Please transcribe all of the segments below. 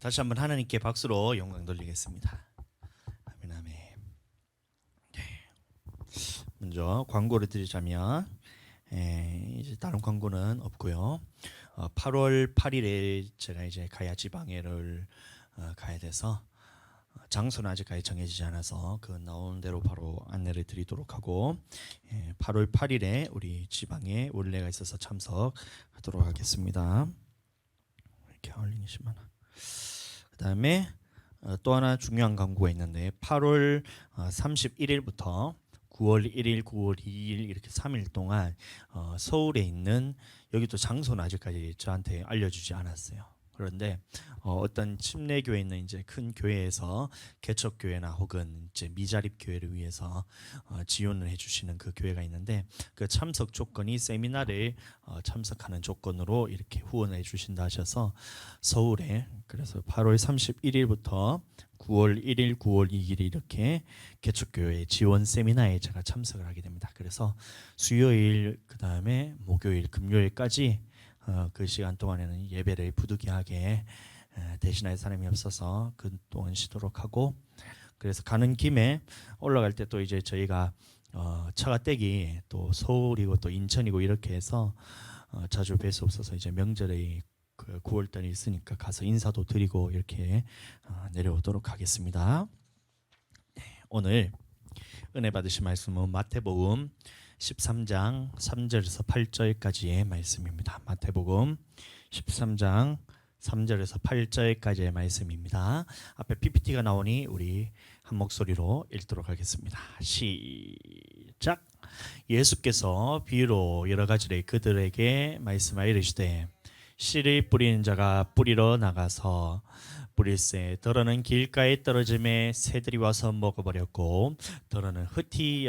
다시 한번 하나님께 박수로 영광 돌리겠습니다. 아멘 아멘. 네. 먼저 광고를 드리자면 이제 다른 광고는 없고요. 8월 8일에 제가 이제 가야 지방회를 가야 돼서 장소는 아직까지 정해지지 않아서 그 나오는 대로 바로 안내를 드리도록 하고 8월 8일에 우리 지방에 원래가 있어서 참석하도록 하겠습니다. 이렇게 올리니 10만 원. 그다음에 또 하나 중요한 광고가 있는데 8월 31일부터 9월 1일, 9월 2일 이렇게 3일 동안 서울에 있는 여기도 장소는 아직까지 저한테 알려주지 않았어요. 그런데 어떤 침례교회 있는 이제 큰 교회에서 개척교회나 혹은 이제 미자립 교회를 위해서 지원을 해주시는 그 교회가 있는데 그 참석 조건이 세미나를 참석하는 조건으로 이렇게 후원해 주신다 하셔서 서울에 그래서 8월 31일부터 9월 1일, 9월 2일 이렇게 개척교회 지원 세미나에 제가 참석을 하게 됩니다. 그래서 수요일 그다음에 목요일, 금요일까지 그 시간 동안에는 예배를 부득이하게 대신할 사람이 없어서 그 동안 쉬도록 하고 그래서 가는 김에 올라갈 때 또 이제 저희가 처가댁이 또 서울이고 또 인천이고 이렇게 해서 자주 뵐 수 없어서 이제 명절에 그 9월달에 있으니까 가서 인사도 드리고 이렇게 내려오도록 하겠습니다. 네, 오늘 은혜 받으신 말씀은 마태복음 13장 3절에서 8절까지의 말씀입니다. 마태복음 13장 3절에서 8절까지의 말씀입니다. 앞에 PPT가 나오니 우리 한 목소리로 읽도록 하겠습니다. 시작. 예수께서 비유로 여러 가지를 그들에게 말씀하여 이르시되 씨를 뿌리는 자가 뿌리러 나가서 뿌릴새 더러는 길가에 떨어짐에 새들이 와서 먹어버렸고 더러는 흙이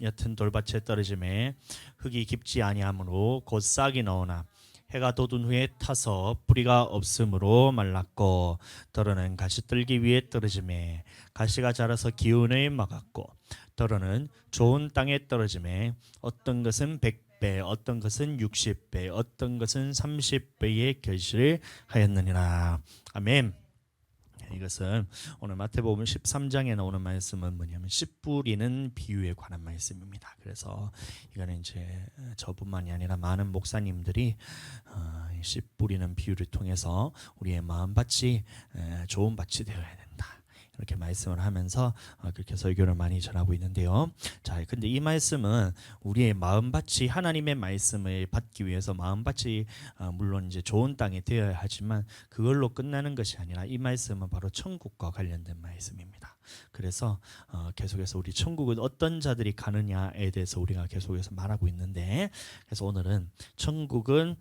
얕은 돌밭에 떨어짐에 흙이 깊지 아니하므로 곧 싹이 나오나 해가 돋은 후에 타서 뿌리가 없으므로 말랐고 더러는 가시떨기 위에 떨어짐에 가시가 자라서 기운을 막았고 더러는 좋은 땅에 떨어짐에 어떤 것은 100배 어떤 것은 60배 어떤 것은 30배의 결실을 하였느니라. 아멘. 이것은 오늘 마태복음 13장에 나오는 말씀은 뭐냐면 씨 뿌리는 비유에 관한 말씀입니다. 그래서 이거는 이제 저뿐만이 아니라 많은 목사님들이 씨 뿌리는 비유를 통해서 우리의 마음밭이 좋은 밭이 되어야 된다. 이렇게 말씀을 하면서 그렇게 설교를 많이 전하고 있는데요. 자, 근데 이 말씀은 우리의 마음밭이 하나님의 말씀을 받기 위해서 마음밭이 물론 이제 좋은 땅이 되어야 하지만 그걸로 끝나는 것이 아니라 이 말씀은 바로 천국과 관련된 말씀입니다. 그래서 계속해서 우리 천국은 어떤 자들이 가느냐에 대해서 우리가 계속해서 말하고 있는데 그래서 오늘은 천국은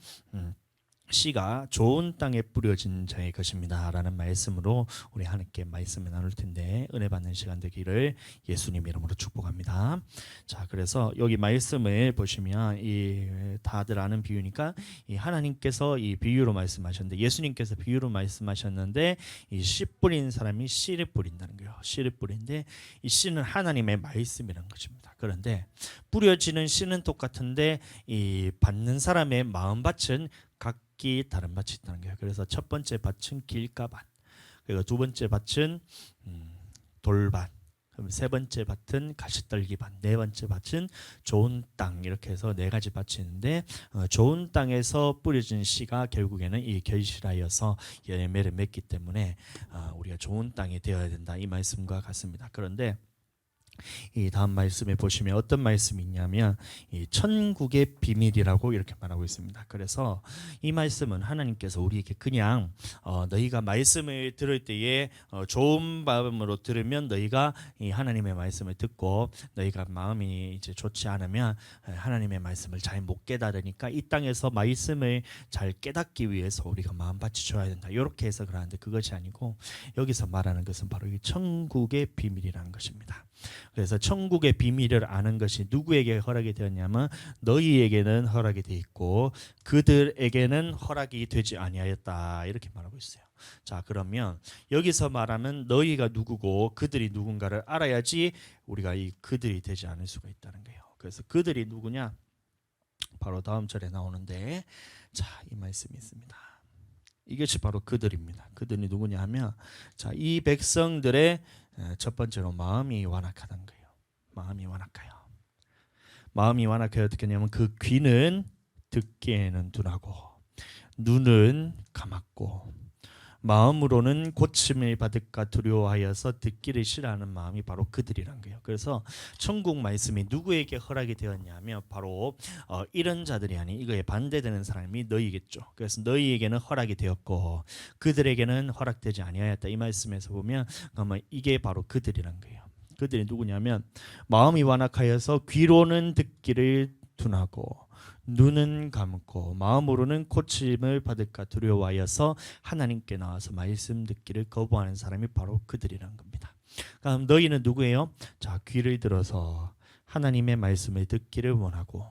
씨가 좋은 땅에 뿌려진 자의 것입니다 라는 말씀으로 우리 하나님께 말씀을 나눌 텐데 은혜 받는 시간 되기를 예수님 이름으로 축복합니다. 자, 그래서 여기 말씀을 보시면 이 다들 아는 비유니까 이 하나님께서 이 비유로 말씀하셨는데 예수님께서 비유로 말씀하셨는데 이 씨 뿌린 사람이 씨를 뿌린다는 거예요. 씨를 뿌린데 이 씨는 하나님의 말씀이라는 것입니다. 그런데 뿌려지는 씨는 똑같은데 이 받는 사람의 마음밭은 각기 다른 밭이 있다는 거예요. 그래서 첫 번째 밭은 길가밭, 그리고 두 번째 밭은 돌밭, 그럼 세 번째 밭은 가시떨기밭, 네 번째 밭은 좋은 땅 이렇게 해서 네 가지 밭이 있는데 좋은 땅에서 뿌려진 씨가 결국에는 이 결실하여서 열매를 맺기 때문에 우리가 좋은 땅이 되어야 된다 이 말씀과 같습니다. 그런데 이 다음 말씀에 보시면 어떤 말씀이 있냐면 이 천국의 비밀이라고 이렇게 말하고 있습니다. 그래서 이 말씀은 하나님께서 우리에게 그냥 너희가 말씀을 들을 때에 좋은 마음으로 들으면 너희가 이 하나님의 말씀을 듣고 너희가 마음이 이제 좋지 않으면 하나님의 말씀을 잘 못 깨달으니까 이 땅에서 말씀을 잘 깨닫기 위해서 우리가 마음 바치셔야 된다. 이렇게 해서 그러는데 그것이 아니고 여기서 말하는 것은 바로 이 천국의 비밀이라는 것입니다. 그래서 천국의 비밀을 아는 것이 누구에게 허락이 되었냐면 너희에게는 허락이 되어 있고 그들에게는 허락이 되지 아니하였다 이렇게 말하고 있어요. 자, 그러면 여기서 말하면 너희가 누구고 그들이 누군가를 알아야지 우리가 이 그들이 되지 않을 수가 있다는 거예요. 그래서 그들이 누구냐? 바로 다음 절에 나오는데 자, 이 말씀이 있습니다. 이게 바로 그들입니다. 그들이 누구냐 하면 자, 이 백성들의 첫 번째로 마음이 완악하다는 거예요. 마음이 완악해요. 마음이 완악해 어떻게 하냐면 그 귀는 듣기에는 둔하고 눈은 감았고 마음으로는 고침을 받을까 두려워하여서 듣기를 싫어하는 마음이 바로 그들이란 거예요. 그래서 천국 말씀이 누구에게 허락이 되었냐면 바로 이런 자들이 아닌 이거에 반대되는 사람이 너희겠죠. 그래서 너희에게는 허락이 되었고 그들에게는 허락되지 아니하였다. 이 말씀에서 보면 아마 이게 바로 그들이란 거예요. 그들이 누구냐면 마음이 완악하여서 귀로는 듣기를 둔하고 눈은 감고 마음으로는 고침을 받을까 두려워하여서 하나님께 나와서 말씀 듣기를 거부하는 사람이 바로 그들이란 겁니다. 그럼 너희는 누구예요? 자, 귀를 들어서 하나님의 말씀을 듣기를 원하고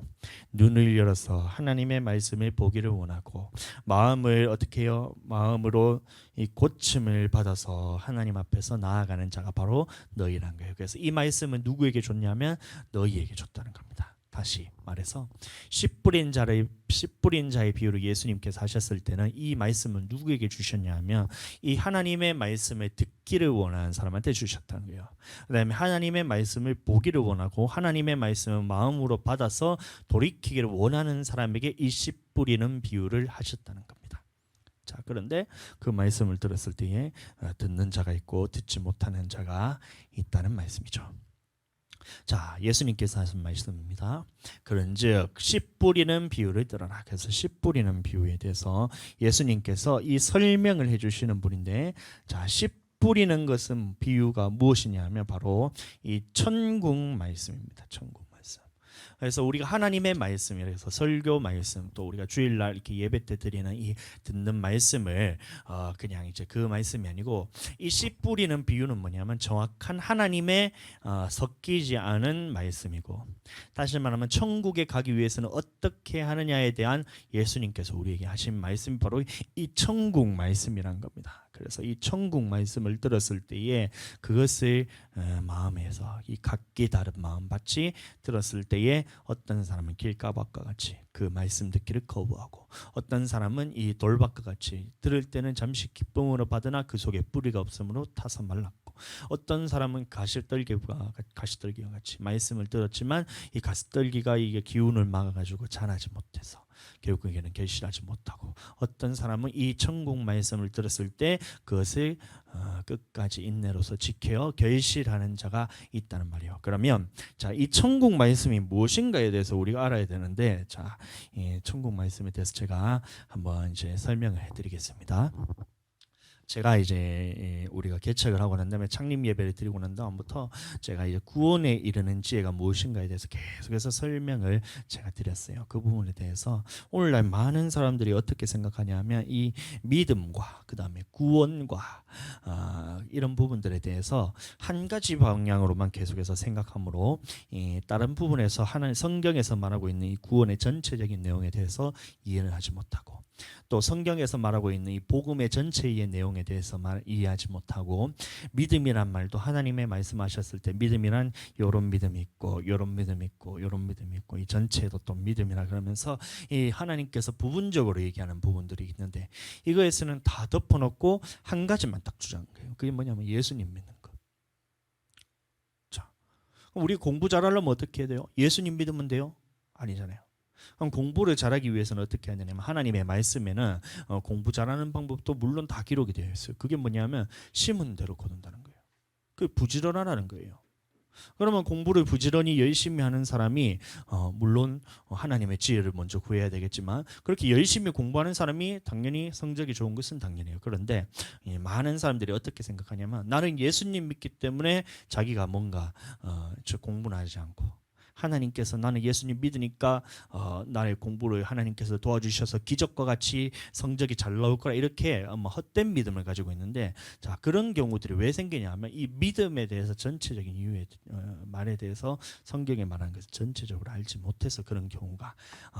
눈을 열어서 하나님의 말씀을 보기를 원하고 마음을 어떻게 해요? 마음으로 이 고침을 받아서 하나님 앞에서 나아가는 자가 바로 너희란 거예요. 그래서 이 말씀은 누구에게 줬냐면 너희에게 줬다는 겁니다. 다시 말해서 씨 뿌린 자의 비유로 예수님께서 하셨을 때는 이 말씀을 누구에게 주셨냐면 이 하나님의 말씀을 듣기를 원하는 사람한테 주셨다는 거예요. 그다음에 하나님의 말씀을 보기를 원하고 하나님의 말씀을 마음으로 받아서 돌이키기를 원하는 사람에게 이 씨 뿌리는 비유를 하셨다는 겁니다. 자, 그런데 그 말씀을 들었을 때에 듣는 자가 있고 듣지 못하는 자가 있다는 말씀이죠. 자, 예수님께서 하신 말씀입니다. 그런즉 씨 뿌리는 비유를 들어라. 그래서 씨 뿌리는 비유에 대해서 예수님께서 이 설명을 해주시는 분인데, 자, 씨 뿌리는 것은 비유가 무엇이냐면 바로 이 천국 말씀입니다. 천국 말씀. 그래서 우리가 하나님의 말씀이라서 설교 말씀 또 우리가 주일날 이렇게 예배 때 드리는 이 듣는 말씀을 그냥 이제 그 말씀이 아니고 이 씨 뿌리는 비유는 뭐냐면 정확한 하나님의 섞이지 않은 말씀이고 다시 말하면 천국에 가기 위해서는 어떻게 하느냐에 대한 예수님께서 우리에게 하신 말씀이 바로 이 천국 말씀이란 겁니다. 그래서 이 천국 말씀을 들었을 때에 그것을 마음에서 이 각기 다른 마음밭이 들었을 때에 어떤 사람은 길가밭과 같이 그 말씀 듣기를 거부하고 어떤 사람은 이 돌밭과 같이 들을 때는 잠시 기쁨으로 받으나 그 속에 뿌리가 없으므로 타서 말랐고 어떤 사람은 가시떨기와 같이 말씀을 들었지만 이 가시떨기가 이게 기운을 막아가지고 자라지 못해서 결국에는 결실하지 못하고 어떤 사람은 이 천국 말씀을 들었을 때 그것을 끝까지 인내로서 지켜 결실하는 자가 있다는 말이에요. 그러면 자, 이 천국 말씀이 무엇인가에 대해서 우리가 알아야 되는데 자, 이 천국 말씀에 대해서 제가 한번 이제 설명을 해드리겠습니다. 제가 이제 우리가 개척을 하고 난 다음에 창립 예배를 드리고 난 다음부터 제가 이제 구원에 이르는 지혜가 무엇인가에 대해서 계속해서 설명을 제가 드렸어요. 그 부분에 대해서 오늘날 많은 사람들이 어떻게 생각하냐면 이 믿음과 그 다음에 구원과 이런 부분들에 대해서 한 가지 방향으로만 계속해서 생각하므로 다른 부분에서 하나님 성경에서 말하고 있는 이 구원의 전체적인 내용에 대해서 이해를 하지 못하고 또 성경에서 말하고 있는 이 복음의 전체의 내용에 대해서 이해하지 못하고 믿음이란 말도 하나님의 말씀하셨을 때 믿음이란 요런 믿음이 있고 요런 믿음이 있고 요런 믿음이 있고 이 전체도 또 믿음이라 그러면서 이 하나님께서 부분적으로 얘기하는 부분들이 있는데 이거에서는 다 덮어놓고 한 가지만 딱 주장한 거예요. 그게 뭐냐면 예수님 믿는 거. 자, 그럼 우리 공부 잘하려면 어떻게 해야 돼요? 예수님 믿으면 돼요? 아니잖아요. 그럼 공부를 잘하기 위해서는 어떻게 해야 되냐면 하나님의 말씀에는 공부 잘하는 방법도 물론 다 기록이 되어 있어요. 그게 뭐냐면 심은 대로 거둔다는 거예요. 그게 부지런하라는 거예요. 그러면 공부를 부지런히 열심히 하는 사람이 물론 하나님의 지혜를 먼저 구해야 되겠지만 그렇게 열심히 공부하는 사람이 당연히 성적이 좋은 것은 당연해요. 그런데 많은 사람들이 어떻게 생각하냐면 나는 예수님 믿기 때문에 자기가 뭔가 공부는 하지 않고 하나님께서 나는 예수님 믿으니까 나의 공부를 하나님께서 도와주셔서 기적과 같이 성적이 잘 나올 거라 이렇게 헛된 믿음을 가지고 있는데 자 그런 경우들이 왜 생기냐면 이 믿음에 대해서 전체적인 이유의 말에 대해서 성경에 말하는 것을 전체적으로 알지 못해서 그런 경우가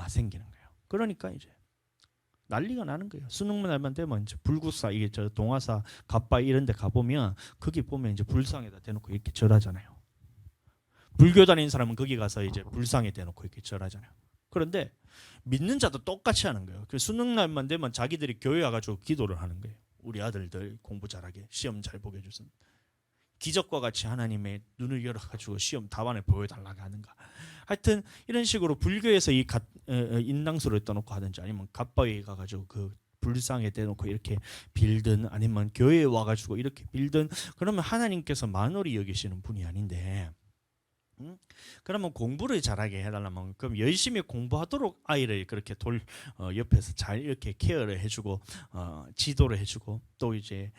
생기는 거예요. 그러니까 이제 난리가 나는 거예요. 수능 날만 되면 이제 불국사 이게 저 동화사 갑바 이런 데 가보면 거기 보면 이제 불상에다 대놓고 이렇게 절하잖아요. 불교 다니는 사람은 거기 가서 이제 불상에 대놓고 이렇게 절하잖아요. 그런데 믿는 자도 똑같이 하는 거예요. 그 수능 날만 되면 자기들이 교회 와가지고 기도를 하는 거예요. 우리 아들들 공부 잘하게, 시험 잘 보게 해주세요. 기적과 같이 하나님의 눈을 열어가지고 시험 답안을 보여달라고 하는가. 하여튼 이런 식으로 불교에서 이 인당수를 떠놓고 하든지 아니면 갓바위에 가가지고 그 불상에 대놓고 이렇게 빌든 아니면 교회에 와가지고 이렇게 빌든, 그러면 하나님께서 만홀히 여기시는 분이 아닌데, 그러면 공부를 잘하게 해달라면 그럼 열심히 공부하도록 아이를 그렇게 옆에서 잘 이렇게 케어를 해주고 지도를 해주고 또 이제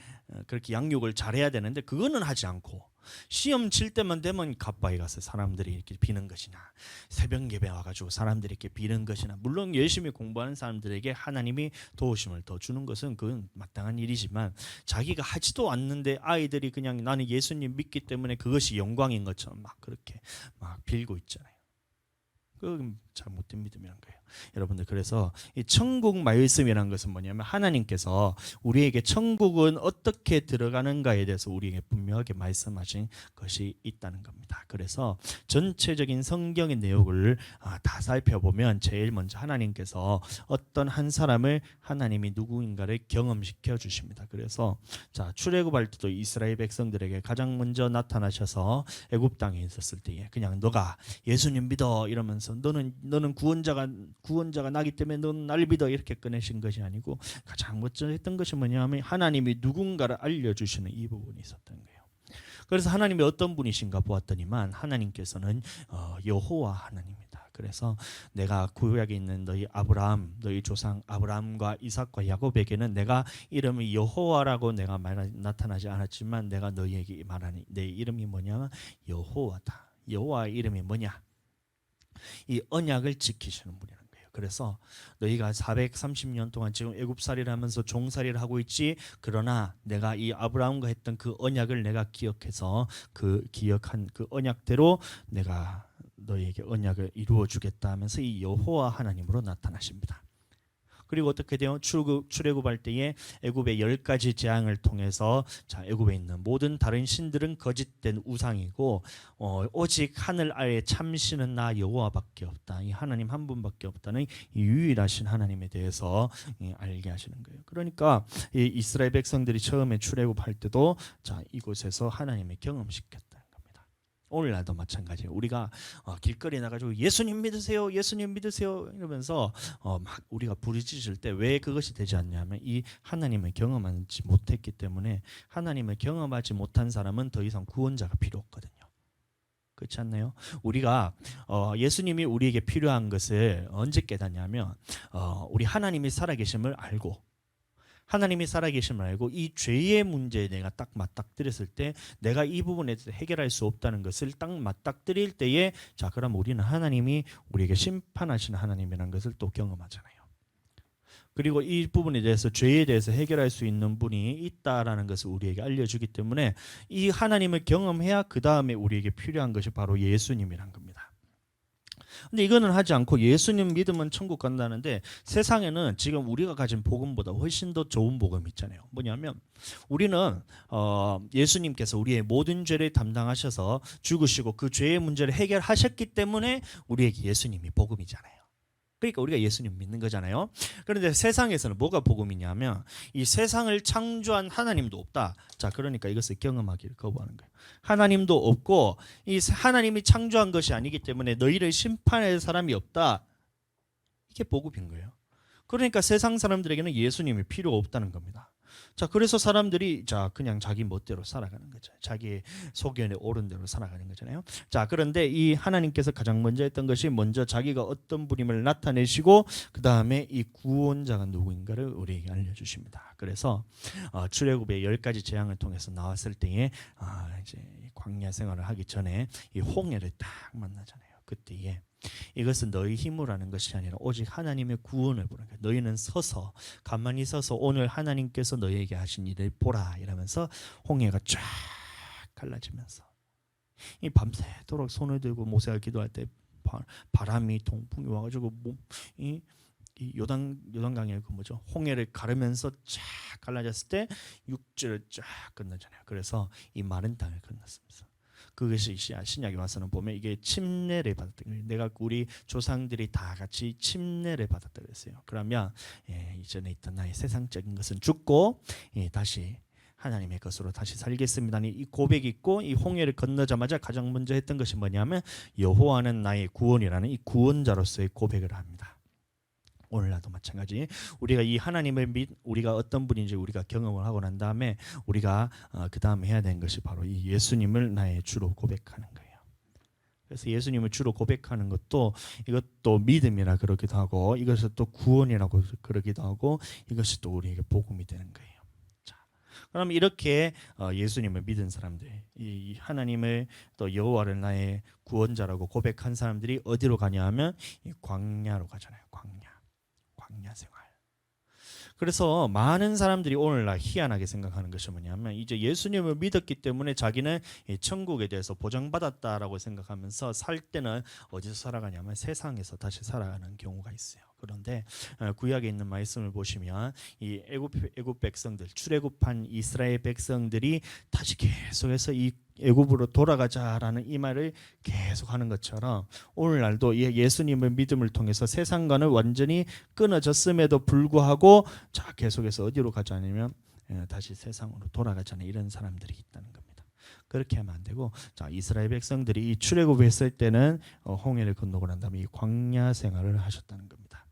그렇게 양육을 잘해야 되는데, 그거는 하지 않고 시험 칠 때만 되면 갓바위 가서 사람들이 이렇게 비는 것이나 새벽 예배 와가지고 사람들이 이렇게 비는 것이나, 물론 열심히 공부하는 사람들에게 하나님이 도우심을 더 주는 것은 그건 마땅한 일이지만, 자기가 하지도 않는데 아이들이 그냥 나는 예수님 믿기 때문에 그것이 영광인 것처럼 막 그렇게 막 빌고 있잖아요. 그건 잘못된 믿음이란 거예요, 여러분들. 그래서 이 천국 말씀이라는 것은 뭐냐면, 하나님께서 우리에게 천국은 어떻게 들어가는가에 대해서 우리에게 분명하게 말씀하신 것이 있다는 겁니다. 그래서 전체적인 성경의 내용을 다 살펴보면 제일 먼저 하나님께서 어떤 한 사람을, 하나님이 누구인가를 경험시켜 주십니다. 그래서 자, 출애굽할 때도 이스라엘 백성들에게 가장 먼저 나타나셔서 애굽 땅에 있었을 때에 그냥 너가 예수님 믿어 이러면서 너는 구원자가 나기 때문에 너는 날 믿어 이렇게 꺼내신 것이 아니고, 가장 먼저 했던 것이 뭐냐면 하나님이 누군가를 알려주시는 이 부분이 있었던 거예요. 그래서 하나님이 어떤 분이신가 보았더니만 하나님께서는 여호와 하나님이다. 그래서 내가 구약에 있는 너희 조상 아브라함과 이삭과 야곱에게는 내가 이름이 여호와라고 내가 나타나지 않았지만, 내가 너희에게 말하니 내 이름이 뭐냐면 여호와다. 여호와의 이름이 뭐냐? 이 언약을 지키시는 분이라는 거예요. 그래서 너희가 430년 동안 지금 애굽살이를 하면서 종살이를 하고 있지, 그러나 내가 이 아브라함과 했던 그 언약을 내가 기억해서 그 기억한 그 언약대로 내가 너희에게 언약을 이루어 주겠다 하면서 이 여호와 하나님으로 나타나십니다. 그리고 어떻게 돼요? 출애굽할 때에 애굽의 10가지 재앙을 통해서, 자, 애굽에 있는 모든 다른 신들은 거짓된 우상이고 오직 하늘 아래 참신은 나 여호와밖에 없다. 이 하나님 한 분밖에 없다는 이 유일하신 하나님에 대해서 알게 하시는 거예요. 그러니까 이 이스라엘 백성들이 처음에 출애굽할 때도 자, 이곳에서 하나님의 경험시켰다. 오늘날도 마찬가지예요. 우리가 길거리에 나가지고 예수님 믿으세요, 예수님 믿으세요 이러면서 막 우리가 부르짖을 때 왜 그것이 되지 않냐면, 이 하나님을 경험하지 못했기 때문에. 하나님을 경험하지 못한 사람은 더 이상 구원자가 필요 없거든요. 그렇지 않나요? 우리가 예수님이 우리에게 필요한 것을 언제 깨닫냐면, 우리 하나님이 살아계심을 알고, 하나님이 살아계심을 알고 이 죄의 문제에 내가 딱 맞닥뜨렸을 때, 내가 이 부분에 대해서 해결할 수 없다는 것을 딱 맞닥뜨릴 때에, 자, 그럼 우리는 하나님이 우리에게 심판하시는 하나님이라는 것을 또 경험하잖아요. 그리고 이 부분에 대해서, 죄에 대해서 해결할 수 있는 분이 있다라는 것을 우리에게 알려주기 때문에, 이 하나님을 경험해야 그 다음에 우리에게 필요한 것이 바로 예수님이란 겁니다. 근데 이거는 하지 않고 예수님 믿으면 천국 간다는데, 세상에는 지금 우리가 가진 복음보다 훨씬 더 좋은 복음이 있잖아요. 뭐냐면, 우리는 예수님께서 우리의 모든 죄를 담당하셔서 죽으시고 그 죄의 문제를 해결하셨기 때문에 우리에게 예수님이 복음이잖아요. 그러니까 우리가 예수님 믿는 거잖아요. 그런데 세상에서는 뭐가 복음이냐면, 이 세상을 창조한 하나님도 없다. 자, 그러니까 이것을 경험하기를 거부하는 거예요. 하나님도 없고 이 하나님이 창조한 것이 아니기 때문에 너희를 심판할 사람이 없다. 이게 복음인 거예요. 그러니까 세상 사람들에게는 예수님이 필요 없다는 겁니다. 자, 그래서 사람들이 그냥 자기 멋대로 살아가는 거죠. 자기 소견에 옳은 대로 살아가는 거잖아요. 자, 그런데 이 하나님께서 가장 먼저 했던 것이, 먼저 자기가 어떤 분임을 나타내시고 그 다음에 이 구원자가 누구인가를 우리에게 알려주십니다. 그래서 출애굽의 10가지 재앙을 통해서 나왔을 때에 이제 광야 생활을 하기 전에 이 홍해를 딱 만나잖아요. 그때에 이것은 너희 힘으로 하는 것이 아니라 오직 하나님의 구원을 보는 거예요. 너희는 서서, 가만히 서서 오늘 하나님께서 너희에게 하신 일을 보라 이러면서 홍해가 쫙 갈라지면서, 이 밤새도록 손을 들고 모세가 기도할 때 바람이 동풍이 와가지고 이 요단강의 그 뭐죠, 홍해를 가르면서 쫙 갈라졌을 때 6절을 쫙 건너잖아요. 그래서 이 마른 땅을 건넜습니다. 그것이 신약에 와서는 보면 이게 침례를 받았던 거예요. 내가 우리 조상들이 다 같이 침례를 받았다 그랬어요. 그러면 이전에 있던 나의 세상적인 것은 죽고 다시 하나님의 것으로 다시 살겠습니다. 이 고백이 있고 이 홍해를 건너자마자 가장 먼저 했던 것이 뭐냐면 여호와는 나의 구원이라는 이 구원자로서의 고백을 합니다. 오늘날도 마찬가지. 우리가 이 하나님을 우리가 어떤 분인지 우리가 경험을 하고 난 다음에 우리가 그 다음에 해야 되는 것이 바로 이 예수님을 나의 주로 고백하는 거예요. 그래서 예수님을 주로 고백하는 것도 이것도 믿음이라 그러기도 하고 이것을 또 구원이라고 그러기도 하고 이것이 또 우리에게 복음이 되는 거예요. 자, 그럼 이렇게 예수님을 믿은 사람들, 이 하나님을 또 여호와를 나의 구원자라고 고백한 사람들이 어디로 가냐 하면 이 광야로 가잖아요. 광야 생활. 그래서 많은 사람들이 오늘날 희한하게 생각하는 것이 뭐냐면 이제 예수님을 믿었기 때문에 자기는 천국에 대해서 보장받았다라고 생각하면서 살 때는 어디서 살아가냐면 세상에서 다시 살아가는 경우가 있어요. 그런데 구약에 있는 말씀을 보시면 이 애굽 백성들, 출애굽한 이스라엘 백성들이 다시 계속해서 이 애굽으로 돌아가자라는 이 말을 계속하는 것처럼 오늘날도 예수님의 믿음을 통해서 세상과는 완전히 끊어졌음에도 불구하고 자 계속해서 어디로 가자냐면 다시 세상으로 돌아가자는 이런 사람들이 있다는 겁니다. 그렇게 하면 안 되고 자 이스라엘 백성들이 이 출애굽했을 때는 홍해를 건너고 난 다음에 이 광야 생활을 하셨다는 겁니다.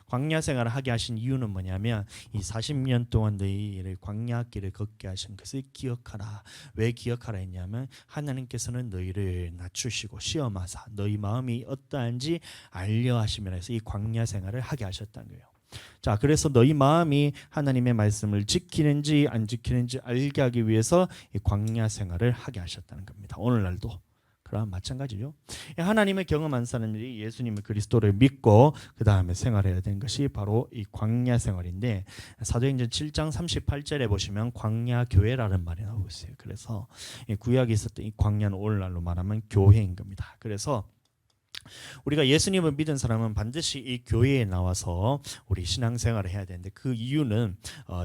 광야 생활을 하게 하신 이유는 뭐냐면 이 40년 동안 너희를 광야길을 걷게 하신 것을 기억하라. 왜 기억하라 했냐면 하나님께서는 너희를 낮추시고 시험하사 너희 마음이 어떠한지 알려 하시면 해서 이 광야 생활을 하게 하셨다는 거예요. 자, 그래서 너희 마음이 하나님의 말씀을 지키는지 안 지키는지 알게 하기 위해서 이 광야 생활을 하게 하셨다는 겁니다. 오늘날도 그럼 마찬가지죠. 하나님을 경험한 사람들이 예수님의 그리스도를 믿고 그 다음에 생활해야 되는 것이 바로 이 광야 생활인데 사도행전 7장 38절에 보시면 광야 교회라는 말이 나오고 있어요. 그래서 구약에 있었던 이 광야는 오늘날로 말하면 교회인 겁니다. 그래서 우리가 예수님을 믿은 사람은 반드시 이 교회에 나와서 우리 신앙생활을 해야 되는데 그 이유는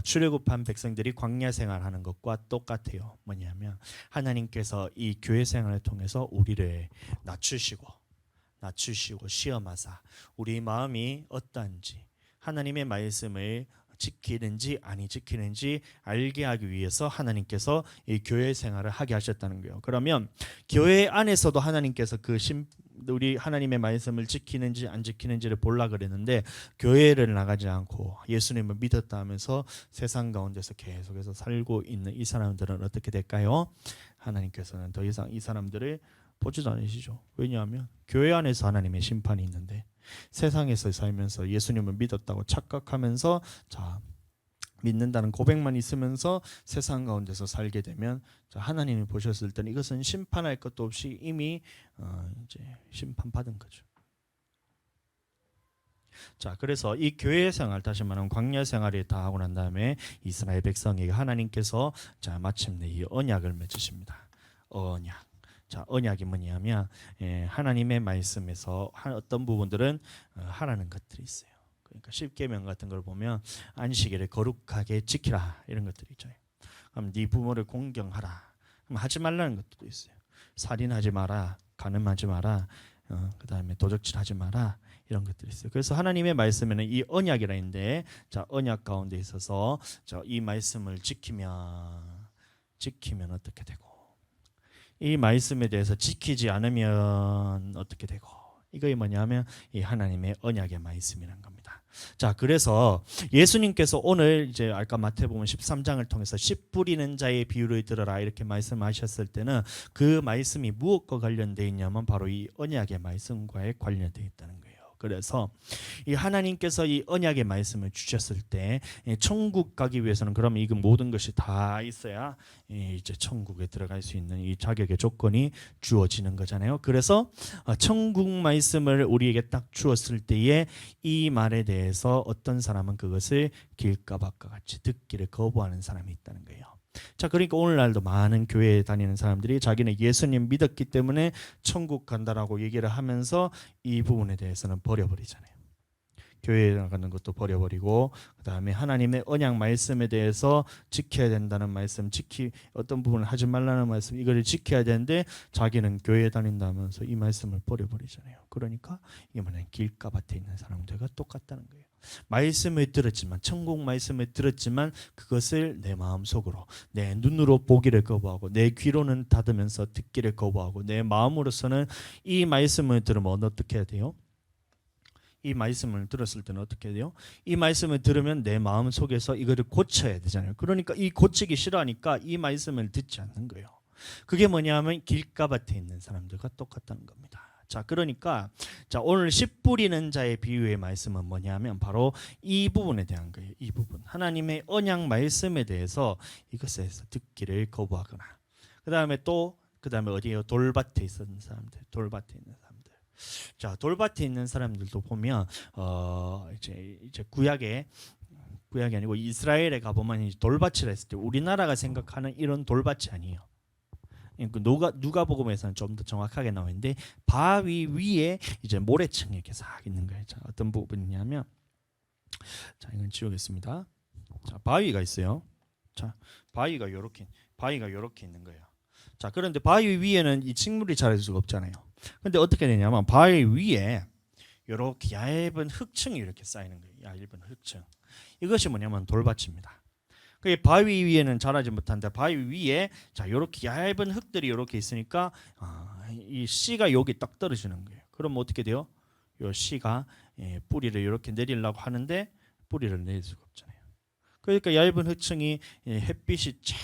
출애굽한 백성들이 광야 생활하는 것과 똑같아요. 뭐냐면 하나님께서 이 교회 생활을 통해서 우리를 낮추시고 시험하사 우리 마음이 어떠한지 하나님의 말씀을 지키는지 아니 지키는지 알게 하기 위해서 하나님께서 이 교회 생활을 하게 하셨다는 거예요. 그러면 교회 안에서도 하나님께서 우리 하나님의 말씀을 지키는지 안 지키는지를 보려 그랬는데 교회를 나가지 않고 예수님을 믿었다 하면서 세상 가운데서 계속해서 살고 있는 이 사람들은 어떻게 될까요? 하나님께서는 더 이상 이 사람들을 보지도 않으시죠. 왜냐하면 교회 안에서 하나님의 심판이 있는데 세상에서 살면서 예수님을 믿었다고 착각하면서 자 믿는다는 고백만 있으면서 세상 가운데서 살게 되면 하나님이 보셨을 때는 이것은 심판할 것도 없이 이미 이제 심판받은 거죠. 자, 그래서 이 교회 생활 다시 말하면 광야 생활이 다 하고 난 다음에 이스라엘 백성에게 하나님께서 자 마침내 이 언약을 맺으십니다. 언약. 자, 언약이 뭐냐면 하나님의 말씀에서 어떤 부분들은 하라는 것들이 있어요. 그러니까 십계명 같은 걸 보면 안식일을 거룩하게 지키라 이런 것들이 있죠. 그럼 네 부모를 공경하라. 그럼 하지 말라는 것도 있어요. 살인하지 마라, 간음하지 마라, 그다음에 도적질하지 마라 이런 것들이 있어요. 그래서 하나님의 말씀에는 이 언약이라 있는데 자 언약 가운데 있어서 이 말씀을 지키면 어떻게 되고 이 말씀에 대해서 지키지 않으면 어떻게 되고 이거이 뭐냐면 이 하나님의 언약의 말씀이라는 겁니다. 자, 그래서 예수님께서 오늘 이제 아까 마태복음 13장을 통해서 씨 뿌리는 자의 비유를 들어라 이렇게 말씀하셨을 때는 그 말씀이 무엇과 관련되어 있냐면 바로 이 언약의 말씀과에 관련되어 있다는 거예요. 그래서 이 하나님께서 이 언약의 말씀을 주셨을 때 천국 가기 위해서는 그러면 이거 모든 것이 다 있어야 이제 천국에 들어갈 수 있는 이 자격의 조건이 주어지는 거잖아요. 그래서 천국 말씀을 우리에게 딱 주었을 때에 이 말에 대해서 어떤 사람은 그것을 길가밭과 같이 듣기를 거부하는 사람이 있다는 거예요. 자, 그러니까 오늘날도 많은 교회에 다니는 사람들이 자기는 예수님 믿었기 때문에 천국 간다라고 얘기를 하면서 이 부분에 대해서는 버려버리잖아요. 교회에 나가는 것도 버려버리고 그다음에 하나님의 언약 말씀에 대해서 지켜야 된다는 말씀, 어떤 부분을 하지 말라는 말씀, 이거를 지켜야 되는데 자기는 교회에 다닌다면서 이 말씀을 버려버리잖아요. 그러니까 이게 뭐냐, 길가밭에 있는 사람들과 똑같다는 거예요. 말씀을 들었지만, 천국 말씀을 들었지만 그것을 내 마음속으로, 내 눈으로 보기를 거부하고 내 귀로는 닫으면서 듣기를 거부하고 내 마음으로서는 이 말씀을 들으면 어떻게 해야 돼요? 이 말씀을 들었을 때는 어떻게 해야 돼요? 이 말씀을 들으면 내 마음 속에서 이거를 고쳐야 되잖아요. 그러니까 이 고치기 싫어하니까 이 말씀을 듣지 않는 거예요. 그게 뭐냐면 길가밭에 있는 사람들과 똑같다는 겁니다. 자, 그러니까 자, 오늘 씨 뿌리는 자의 비유의 말씀은 뭐냐면 바로 이 부분에 대한 거예요. 이 부분. 하나님의 언약 말씀에 대해서 이것에서 듣기를 거부하거나. 그다음에 어디에요? 돌밭에 있는 사람들. 돌밭에 있는 사람들. 자, 돌밭에 있는 사람들도 보면 이제 구약이 아니고 이스라엘에 가보면 돌밭이라 했을 때 우리나라가 생각하는 이런 돌밭이 아니에요. 누가복음에서는 좀 더 정확하게 나와 있는데 바위 위에 이제 모래층이 이렇게 싹 있는 거예요. 자, 어떤 부분이냐면, 자, 이건 지우겠습니다. 자, 바위가 있어요. 자, 바위가 요렇게 있는 거예요. 자, 그런데 바위 위에는 이 식물이 자랄 수가 없잖아요. 근데 어떻게 되냐면 바위 위에 요렇게 얇은 흙층이 이렇게 쌓이는 거예요. 얇은 흙층. 이것이 뭐냐면 돌밭입니다. 그 바위 위에는 자라지 못한데 바위 위에 자 요렇게 얇은 흙들이 요렇게 있으니까 이 씨가 여기 딱 떨어지는 거예요. 그럼 어떻게 돼요? 요 씨가 뿌리를 이렇게 내리려고 하는데 뿌리를 내릴 수가 없잖아요. 그러니까 얇은 흙층이 햇빛이 쫙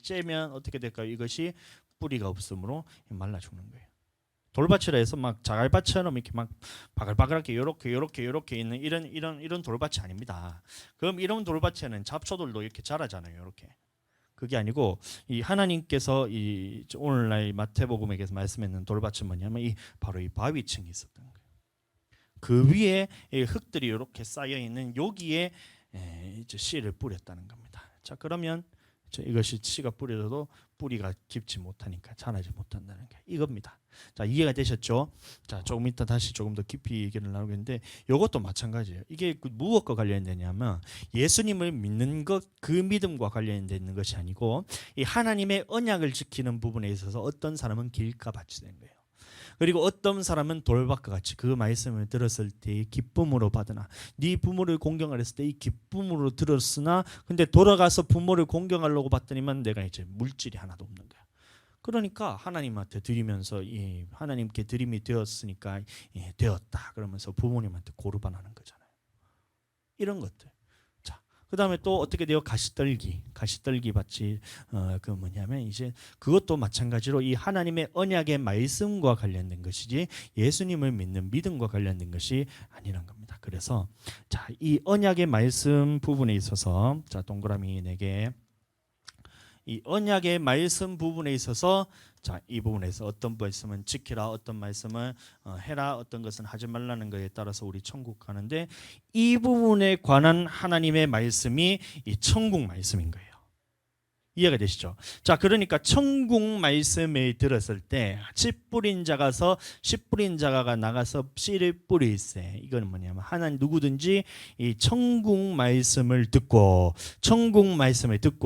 쬐면 어떻게 될까요? 이것이 뿌리가 없으므로 말라 죽는 거예요. 돌밭이라 해서 막 자갈밭처럼 이렇게 막 바글바글하게 요렇게 있는 이런 돌밭이 아닙니다. 그럼 이런 돌밭에는 잡초들도 이렇게 자라잖아요. 이렇게. 그게 아니고 이 하나님께서 이 오늘날 마태복음에서 말씀했는 돌밭은 뭐냐면 바로 이 바위층이 있었던 거예요. 그 위에 흙들이 이렇게 쌓여 있는 여기에 이제 씨를 뿌렸다는 겁니다. 자, 그러면 이것이 씨가 뿌려져도 뿌리가 깊지 못하니까 자라지 못한다는 게 이겁니다. 자, 이해가 되셨죠? 자, 조금 이따 다시 조금 더 깊이 얘기를 나누겠는데 이것도 마찬가지예요. 이게 무엇과 관련되냐면 예수님을 믿는 것, 그 믿음과 관련되는 것이 아니고 이 하나님의 언약을 지키는 부분에 있어서 어떤 사람은 길가밭이 된 거예요. 그리고 어떤 사람은 돌밭과 같이 그 말씀을 들었을 때 기쁨으로 받으나, 네 부모를 공경하려 했을 때 이 기쁨으로 들었으나 근데 돌아가서 부모를 공경하려고 봤더니만 내가 이제 물질이 하나도 없는 거야. 그러니까 하나님한테 드리면서 하나님께 드림이 되었으니까 되었다 그러면서 부모님한테 고르반하는 거잖아요. 이런 것들. 그 다음에 또 어떻게 돼요? 가시떨기 밭이 그 뭐냐면 이제 그것도 마찬가지로 이 하나님의 언약의 말씀과 관련된 것이지 예수님을 믿는 믿음과 관련된 것이 아니란 겁니다. 그래서 자, 이 언약의 말씀 부분에 있어서 자, 동그라미 4개. 이 언약의 말씀 부분에 있어서 자, 이 부분에서 어떤 말씀은 지키라, 어떤 말씀은 해라, 어떤 것은 하지 말라는 것에 따라서 우리 천국 가는데 이 부분에 관한 하나님의 말씀이 이 천국 말씀인 거예요. 이해가 되시죠? 자, 그러니까 천국 말씀을 들었을 때 씨 뿌린 자가 나가서 씨를 뿌릴세. 이건 뭐냐면 하나님 누구든지 이 천국 말씀을 듣고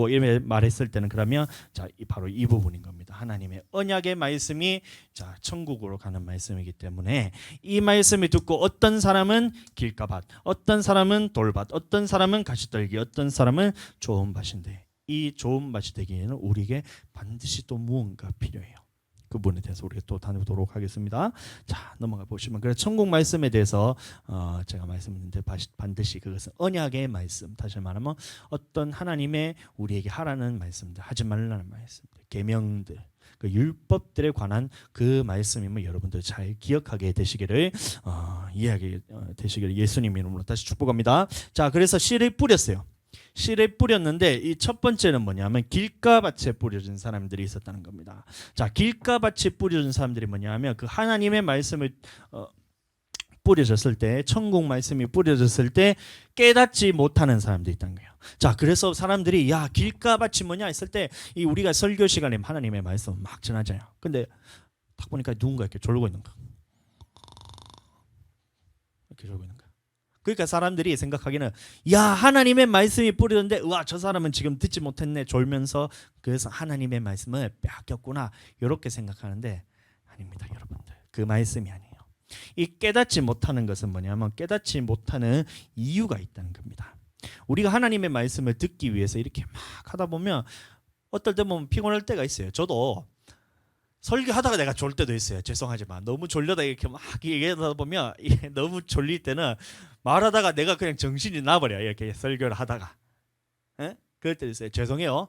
이렇게 말했을 때는 그러면 자, 바로 이 부분인 겁니다. 하나님의 언약의 말씀이 자, 천국으로 가는 말씀이기 때문에 이 말씀을 듣고 어떤 사람은 길가밭, 어떤 사람은 돌밭, 어떤 사람은 가시떨기, 어떤 사람은 좋은 밭인데 이 좋은 밭이 되기에는 우리에게 반드시 또 무언가 필요해요. 그 부분에 대해서 우리가 또 다루도록 하겠습니다. 자, 넘어가 보시면 그래서 천국 말씀에 대해서 제가 말씀드렸는데 반드시 그것은 언약의 말씀, 다시 말하면 어떤 하나님의 우리에게 하라는 말씀들, 하지 말라는 말씀들, 계명들, 그 율법들에 관한 그 말씀임을 여러분들 잘 기억하게 되시기를 이해하게 되시기를 예수님 이름으로 다시 축복합니다. 자, 그래서 씨를 뿌렸어요. 씨를 뿌렸는데 이 첫 번째는 뭐냐면 길가밭에 뿌려진 사람들이 있었다는 겁니다. 자, 길가밭에 뿌려진 사람들이 뭐냐면 그 하나님의 말씀을 뿌려졌을 때, 천국 말씀이 뿌려졌을 때 깨닫지 못하는 사람들이 있다는 거예요. 자, 그래서 사람들이 야, 길가밭이 뭐냐 했을 때 이 우리가 설교 시간에 하나님의 말씀 막 전하잖아요. 근데 딱 보니까 누군가 이렇게 졸고 있는 거야. 이렇게 졸고 있는 거야. 그러니까 사람들이 생각하기는 야 하나님의 말씀이 뿌리던데 와 저 사람은 지금 듣지 못했네 졸면서 그래서 하나님의 말씀을 빼앗겼구나 이렇게 생각하는데 아닙니다 여러분들. 그 말씀이 아니에요. 이 깨닫지 못하는 것은 뭐냐면 깨닫지 못하는 이유가 있다는 겁니다. 우리가 하나님의 말씀을 듣기 위해서 이렇게 막 하다 보면 어떨 때 보면 피곤할 때가 있어요. 저도 설교하다가 내가 졸 때도 있어요. 죄송하지만 너무 졸려다 이렇게 막 얘기하다 보면 너무 졸릴 때는 말하다가 내가 그냥 정신이 나버려요. 이렇게 설교를 하다가 그럴 때도 있어요. 죄송해요.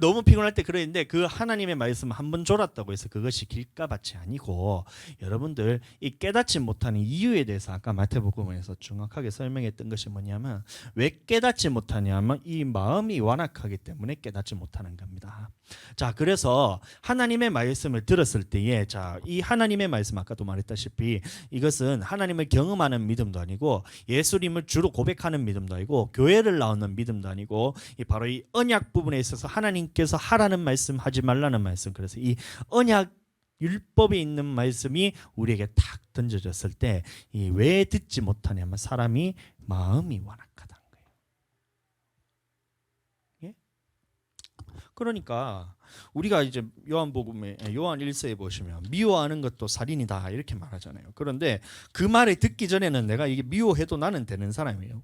너무 피곤할 때 그러는데 그 하나님의 말씀 한 번 졸았다고 해서 그것이 길가밭이 아니고 여러분들 이 깨닫지 못하는 이유에 대해서 아까 마태복음에서 정확하게 설명했던 것이 뭐냐면 왜 깨닫지 못하냐면 이 마음이 완악하기 때문에 깨닫지 못하는 겁니다. 자 그래서 하나님의 말씀을 들었을 때에 이 하나님의 말씀 아까도 말했다시피 이것은 하나님을 경험하는 믿음도 아니고 예수님을 주로 고백하는 믿음도 아니고 교회를 나오는 믿음도 아니고 바로 이 언약 부분에 있어서 하나님께서 하라는 말씀 하지 말라는 말씀 그래서 이 언약 율법에 있는 말씀이 우리에게 탁 던져졌을 때 왜 듣지 못하냐면 사람이 마음이 완악하다는 거예요. 예? 그러니까 우리가 이제 요한복음에 요한 1서에 보시면 미워하는 것도 살인이다 이렇게 말하잖아요. 그런데 그 말을 듣기 전에는 내가 이게 미워해도 나는 되는 사람이에요.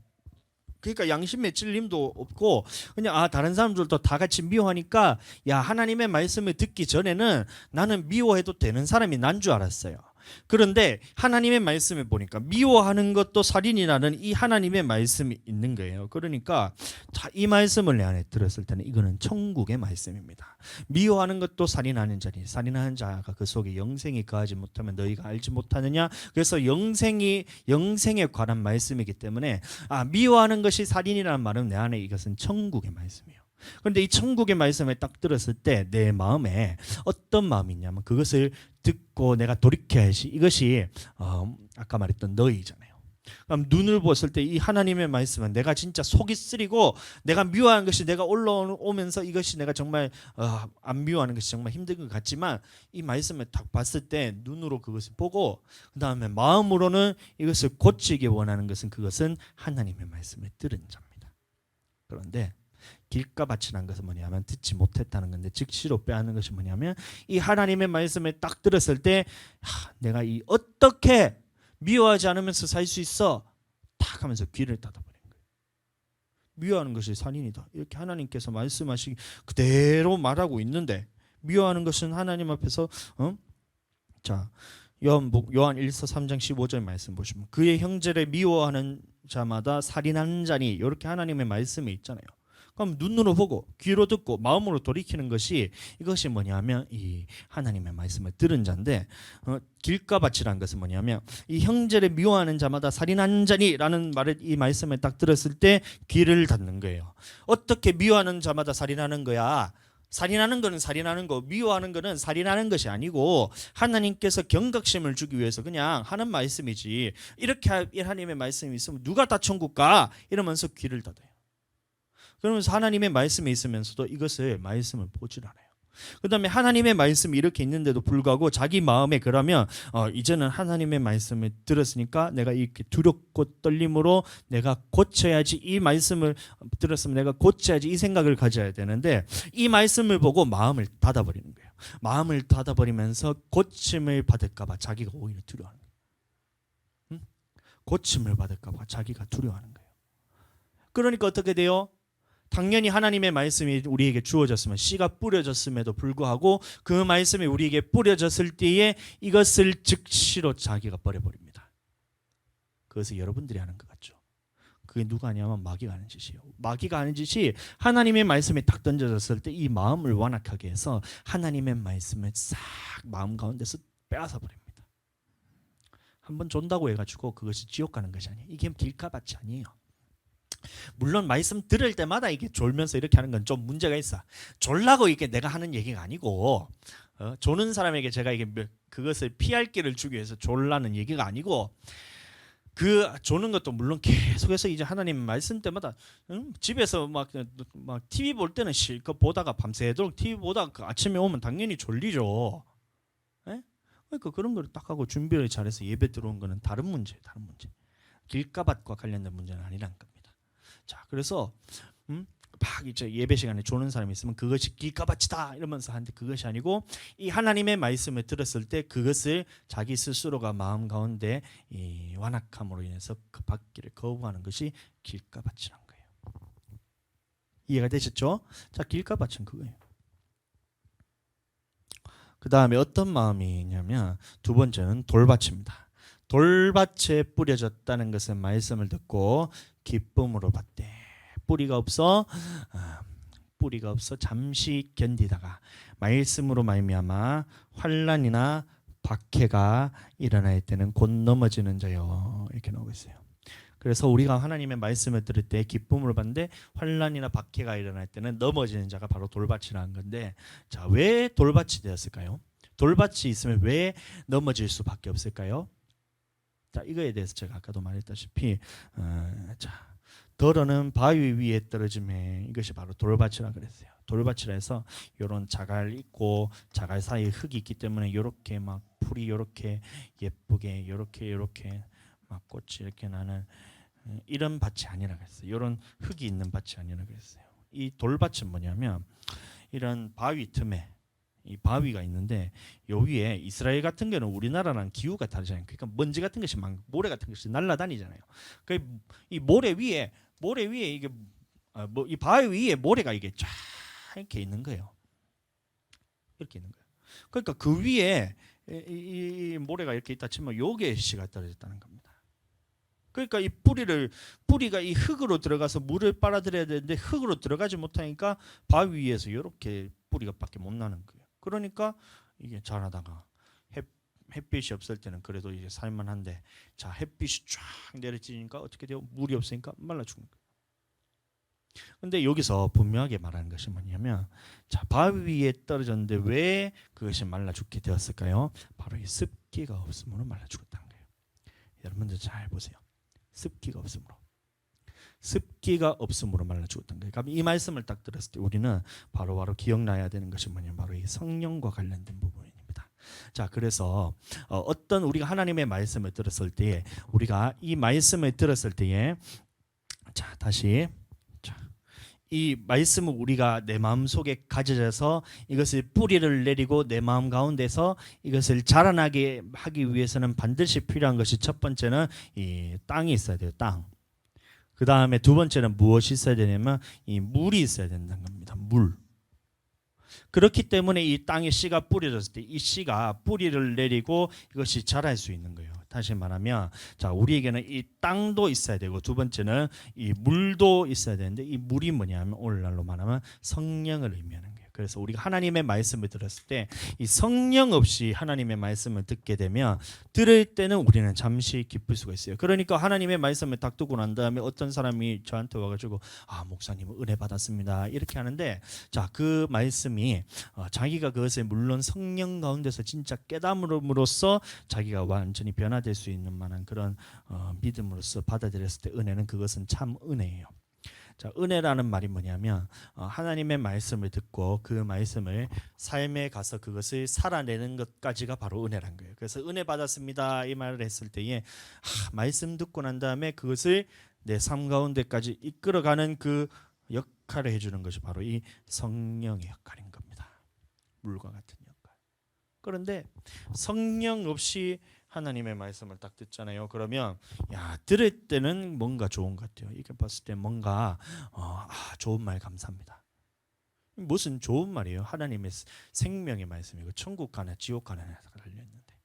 그러니까 양심의 찔림도 없고 그냥 다른 사람들도 다 같이 미워하니까 야 하나님의 말씀을 듣기 전에는 나는 미워해도 되는 사람이 난 줄 알았어요. 그런데 하나님의 말씀을 보니까 미워하는 것도 살인이라는 이 하나님의 말씀이 있는 거예요. 그러니까 이 말씀을 내 안에 들었을 때는 이거는 천국의 말씀입니다. 미워하는 것도 살인하는 자니 살인하는 자가 그 속에 영생이 거하지 못하면 너희가 알지 못하느냐. 그래서 영생에 관한 말씀이기 때문에 미워하는 것이 살인이라는 말은 내 안에 이것은 천국의 말씀이에요. 그런데 이 천국의 말씀을 딱 들었을 때 내 마음에 어떤 마음이 있냐면 그것을 듣고 내가 돌이켜야지. 이것이 아까 말했던 너희잖아요. 그럼 눈을 보았을 때 이 하나님의 말씀은 내가 진짜 속이 쓰리고 내가 미워하는 것이 내가 올라오면서 이것이 내가 정말 안 미워하는 것이 정말 힘든 것 같지만 이 말씀을 딱 봤을 때 눈으로 그것을 보고 그 다음에 마음으로는 이것을 고치기 원하는 것은 그것은 하나님의 말씀을 들은 자입니다. 그런데 길가밭이라는 것은 뭐냐면 듣지 못했다는 건데 즉시로 빼앗는 것이 뭐냐면 이 하나님의 말씀을 딱 들었을 때 내가 어떻게 미워하지 않으면서 살 수 있어? 딱 하면서 귀를 닫아버린 거예요. 미워하는 것이 살인이다 이렇게 하나님께서 말씀하시기 그대로 말하고 있는데 미워하는 것은 하나님 앞에서 자 요한 1서 3장 15절 말씀 보시면 그의 형제를 미워하는 자마다 살인하는 자니 이렇게 하나님의 말씀이 있잖아요. 그럼 눈으로 보고 귀로 듣고 마음으로 돌이키는 것이 이것이 뭐냐면 이 하나님의 말씀을 들은 자인데 길가밭이라는 것은 뭐냐면 이 형제를 미워하는 자마다 살인하는 자니라는 말을 이 말씀을 딱 들었을 때 귀를 닫는 거예요. 어떻게 미워하는 자마다 살인하는 거야? 살인하는 거는 살인하는 거, 미워하는 거는 살인하는 것이 아니고 하나님께서 경각심을 주기 위해서 그냥 하는 말씀이지. 이렇게 하나님의 말씀이 있으면 누가 다 천국 가? 이러면서 귀를 닫아요. 그러면서 하나님의 말씀이 있으면서도 이것을 말씀을 보질 않아요. 그 다음에 하나님의 말씀이 이렇게 있는데도 불구하고 자기 마음에 그러면 이제는 하나님의 말씀을 들었으니까 내가 이렇게 두렵고 떨림으로 내가 고쳐야지 이 말씀을 들었으면 내가 고쳐야지 이 생각을 가져야 되는데 이 말씀을 보고 마음을 닫아버리는 거예요. 마음을 닫아버리면서 고침을 받을까 봐 자기가 오히려 두려워하는 거예요. 고침을 받을까 봐 자기가 두려워하는 거예요. 그러니까 어떻게 돼요? 당연히 하나님의 말씀이 우리에게 주어졌으면 씨가 뿌려졌음에도 불구하고 그 말씀이 우리에게 뿌려졌을 때에 이것을 즉시로 자기가 버려버립니다. 그것을 여러분들이 하는 것 같죠? 그게 누가 하냐면 마귀가 하는 짓이에요. 마귀가 하는 짓이 하나님의 말씀이 딱 던져졌을 때 이 마음을 완악하게 해서 하나님의 말씀을 싹 마음 가운데서 빼앗아 버립니다. 한번 존다고 해가지고 그것이 지옥 가는 것이 아니에요. 이게 길가밭이 아니에요. 물론 말씀 들을 때마다 이게 졸면서 이렇게 하는 건 좀 문제가 있어. 졸라고 이게 내가 하는 얘기가 아니고 조는 사람에게 제가 이게 그것을 피할 길을 주기 위해서 졸라는 얘기가 아니고 그 조는 것도 물론 계속해서 이제 하나님 말씀 때마다 집에서 막 TV 볼 때는 실컷 보다가 밤새도록 TV 보다가 그 아침에 오면 당연히 졸리죠. 에? 그러니까 그런 걸 딱 하고 준비를 잘해서 예배 들어온 거는 다른 문제예요. 다른 문제. 길가밭과 관련된 문제는 아니란 겁니다. 자, 그래서 막 이제 예배 시간에 조는 사람이 있으면 그것이 길가밭이다 이러면서 하는데 그것이 아니고 이 하나님의 말씀을 들었을 때 그것을 자기 스스로가 마음 가운데 이 완악함으로 인해서 그 받기를 거부하는 것이 길가밭이란 거예요. 이해가 되셨죠? 자, 길가밭은 그거예요. 그 다음에 어떤 마음이 있냐면 두 번째는 돌밭입니다. 돌밭에 뿌려졌다는 것은 말씀을 듣고 기쁨으로 받되 뿌리가 없어 잠시 견디다가 말씀으로 말미암아 환난이나 박해가 일어날 때는 곧 넘어지는 자요 이렇게 나오고 있어요. 그래서 우리가 하나님의 말씀을 들을 때 기쁨으로 받는데 환난이나 박해가 일어날 때는 넘어지는 자가 바로 돌밭이라는 건데, 자, 왜 돌밭이 되었을까요? 돌밭이 있으면 왜 넘어질 수밖에 없을까요? 자, 이거에 대해서 제가 아까도 말했다시피 자, 덜어는 바위 위에 떨어짐에 이것이 바로 돌밭이라 그랬어요. 돌밭이라 해서 이런 자갈 있고 자갈 사이에 흙이 있기 때문에 이렇게 막 풀이 이렇게 예쁘게 이렇게 막 꽃이 이렇게 나는 이런 밭이 아니라 그랬어요. 이런 흙이 있는 밭이 아니라 그랬어요. 이 돌밭은 뭐냐면 이런 바위 틈에 이 바위가 있는데 요 위에 이스라엘 같은 경우는 우리나라랑 기후가 다르잖아요. 그러니까 먼지 같은 것이 막 모래 같은 것이 날아다니잖아요. 그 이 모래 위에 이게 이 바위 위에 모래가 이게 쫙 이렇게 있는 거예요. 이렇게 있는 거예요. 그러니까 그 위에 이 모래가 이렇게 있다 치면 요게 씨가 떨어졌다는 겁니다. 그러니까 이 뿌리가 이 흙으로 들어가서 물을 빨아들여야 되는데 흙으로 들어가지 못하니까 바위 위에서 이렇게 뿌리가 밖에 못 나는 거예요. 그러니까 이게 자라다가 햇빛이 없을 때는 그래도 이제 살만한데, 자, 햇빛이 쫙 내려지니까 어떻게 돼요? 물이 없으니까 말라 죽는 거예요. 근데 여기서 분명하게 말하는 것이 뭐냐면, 자, 바위 위에 떨어졌는데 왜 그것이 말라 죽게 되었을까요? 바로 이 습기가 없으므로 말라 죽었다는 거예요. 여러분들 잘 보세요. 습기가 없으므로 말라 죽었던 거예요. 그러니까 이 말씀을 딱 들었을 때 우리는 바로바로 기억나야 되는 것이 뭐냐면 바로 이 성령과 관련된 부분입니다. 자, 그래서 어떤 우리가 하나님의 말씀을 들었을 때에 우리가 이 말씀을 들었을 때에 자, 다시 이 말씀을 우리가 내 마음속에 가져져서 이것을 뿌리를 내리고 내 마음 가운데서 이것을 자라나게 하기 위해서는 반드시 필요한 것이 첫 번째는 이 땅이 있어야 돼요. 땅. 그 다음에 두 번째는 무엇이 있어야 되냐면 이 물이 있어야 된다는 겁니다. 물. 그렇기 때문에 이 땅에 씨가 뿌려졌을 때 이 씨가 뿌리를 내리고 이것이 자랄 수 있는 거예요. 다시 말하면 자, 우리에게는 이 땅도 있어야 되고 두 번째는 이 물도 있어야 되는데 이 물이 뭐냐면 오늘날로 말하면 성령을 의미하는 거예요. 그래서 우리가 하나님의 말씀을 들었을 때 이 성령 없이 하나님의 말씀을 듣게 되면 들을 때는 우리는 잠시 기쁠 수가 있어요. 그러니까 하나님의 말씀을 딱 듣고 난 다음에 어떤 사람이 저한테 와가지고 목사님 은혜 받았습니다 이렇게 하는데, 자, 그 말씀이 자기가 그것을 물론 성령 가운데서 진짜 깨달음으로써 자기가 완전히 변화될 수 있는 만한 그런 믿음으로써 받아들였을 때 은혜는 그것은 참 은혜예요. 자, 은혜라는 말이 뭐냐면 하나님의 말씀을 듣고 그 말씀을 삶에 가서 그것을 살아내는 것까지가 바로 은혜란 거예요. 그래서 은혜 받았습니다 이 말을 했을 때에 말씀 듣고 난 다음에 그것을 내 삶 가운데까지 이끌어가는 그 역할을 해주는 것이 바로 이 성령의 역할인 겁니다. 물과 같은 역할. 그런데 성령 없이 하나님의 말씀을 딱 듣잖아요. 그러면 들을 때는 뭔가 좋은 것 같아요. 이렇게 봤을 때 뭔가 좋은 말 감사합니다. 무슨 좋은 말이에요? 하나님의 생명의 말씀이고 천국 가나 지옥 가나 달려있는데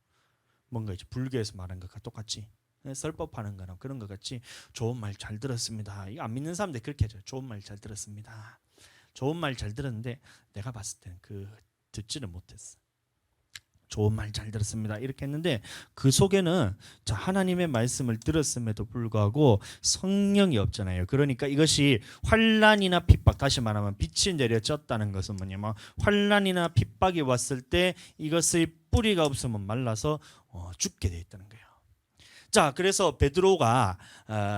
뭔가 이제 불교에서 말한 것과 똑같이 설법하는 거나 그런 것 같이 좋은 말 잘 들었습니다. 이거 안 믿는 사람들 그렇게 하죠. 좋은 말 잘 들었습니다. 좋은 말 잘 들었는데 내가 봤을 때는 듣지는 못했어. 좋은 말 잘 들었습니다 이렇게 했는데 그 속에는 자, 하나님의 말씀을 들었음에도 불구하고 성령이 없잖아요. 그러니까 이것이 환난이나 핍박, 다시 말하면 빛이 내려졌다는 것은 뭐냐면 환난이나 핍박이 왔을 때 이것의 뿌리가 없으면 말라서 죽게 돼 있다는 거예요. 자, 그래서 베드로가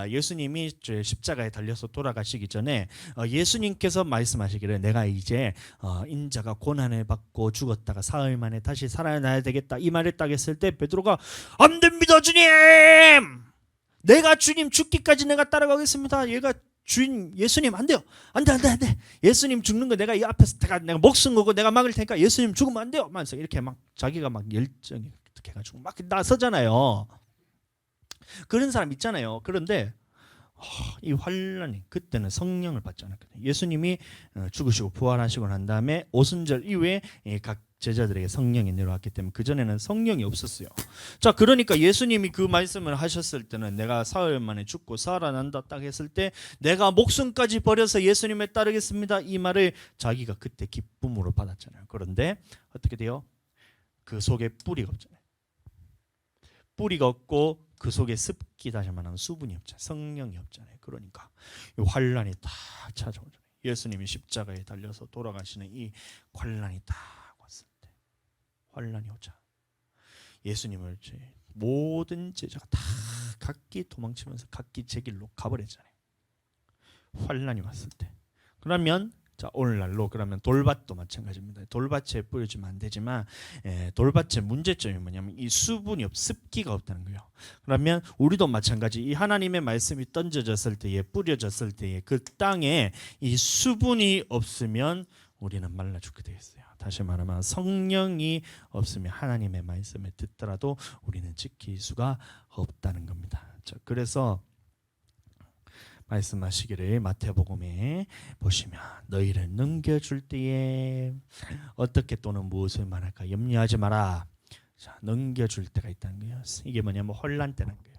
예수님이 십자가에 달려서 돌아가시기 전에 예수님께서 말씀하시기를 내가 이제 인자가 고난을 받고 죽었다가 사흘 만에 다시 살아나야 되겠다 이 말을 딱 했을 때 베드로가 안 됩니다 주님, 내가 주님 죽기까지 내가 따라가겠습니다. 얘가 주인 예수님 안 돼요. 안 돼. 예수님 죽는 거 내가 이 앞에서 내가 목숨 거고 내가 막을 테니까 예수님 죽으면 안 돼요. 하면서 이렇게 막 자기가 막 열정이 해가지고 막 나서잖아요. 그런 사람 있잖아요. 그런데 이 환란이 그때는 성령을 받지 않았거든요. 예수님이 죽으시고 부활하시고 난 다음에 오순절 이후에 각 제자들에게 성령이 내려왔기 때문에 그전에는 성령이 없었어요. 자, 그러니까 예수님이 그 말씀을 하셨을 때는 내가 사흘 만에 죽고 살아난다 딱 했을 때 내가 목숨까지 버려서 예수님에 따르겠습니다. 이 말을 자기가 그때 기쁨으로 받았잖아요. 그런데 어떻게 돼요? 그 속에 뿌리가 없잖아요. 뿌리가 없고 그 속에 습기, 다시 말하면 수분이 없잖아요. 성령이 없잖아요. 그러니까 이 환란이 딱 찾아오잖아요. 예수님이 십자가에 달려서 돌아가시는 이 환란이 딱 왔을 때, 환란이 오자 예수님을 모든 제자가 다 각기 도망치면서 각기 제 길로 가버렸잖아요. 환란이 왔을 때. 그러면 자, 오늘날로 그러면 돌밭도 마찬가지입니다. 돌밭에 뿌려주면 안 되지만 돌밭의 문제점이 뭐냐면 이 수분이 습기가 없다는 거예요. 그러면 우리도 마찬가지 이 하나님의 말씀이 던져졌을 때에 뿌려졌을 때에 그 땅에 이 수분이 없으면 우리는 말라 죽게 되어 있어요. 다시 말하면 성령이 없으면 하나님의 말씀을 듣더라도 우리는 지킬 수가 없다는 겁니다. 자, 그래서 말씀하시기를 마태복음에 보시면 너희를 넘겨줄 때에 어떻게 또는 무엇을 말할까 염려하지 마라. 자, 넘겨줄 때가 있다는 거예요. 이게 뭐냐면 환란 때는 거예요.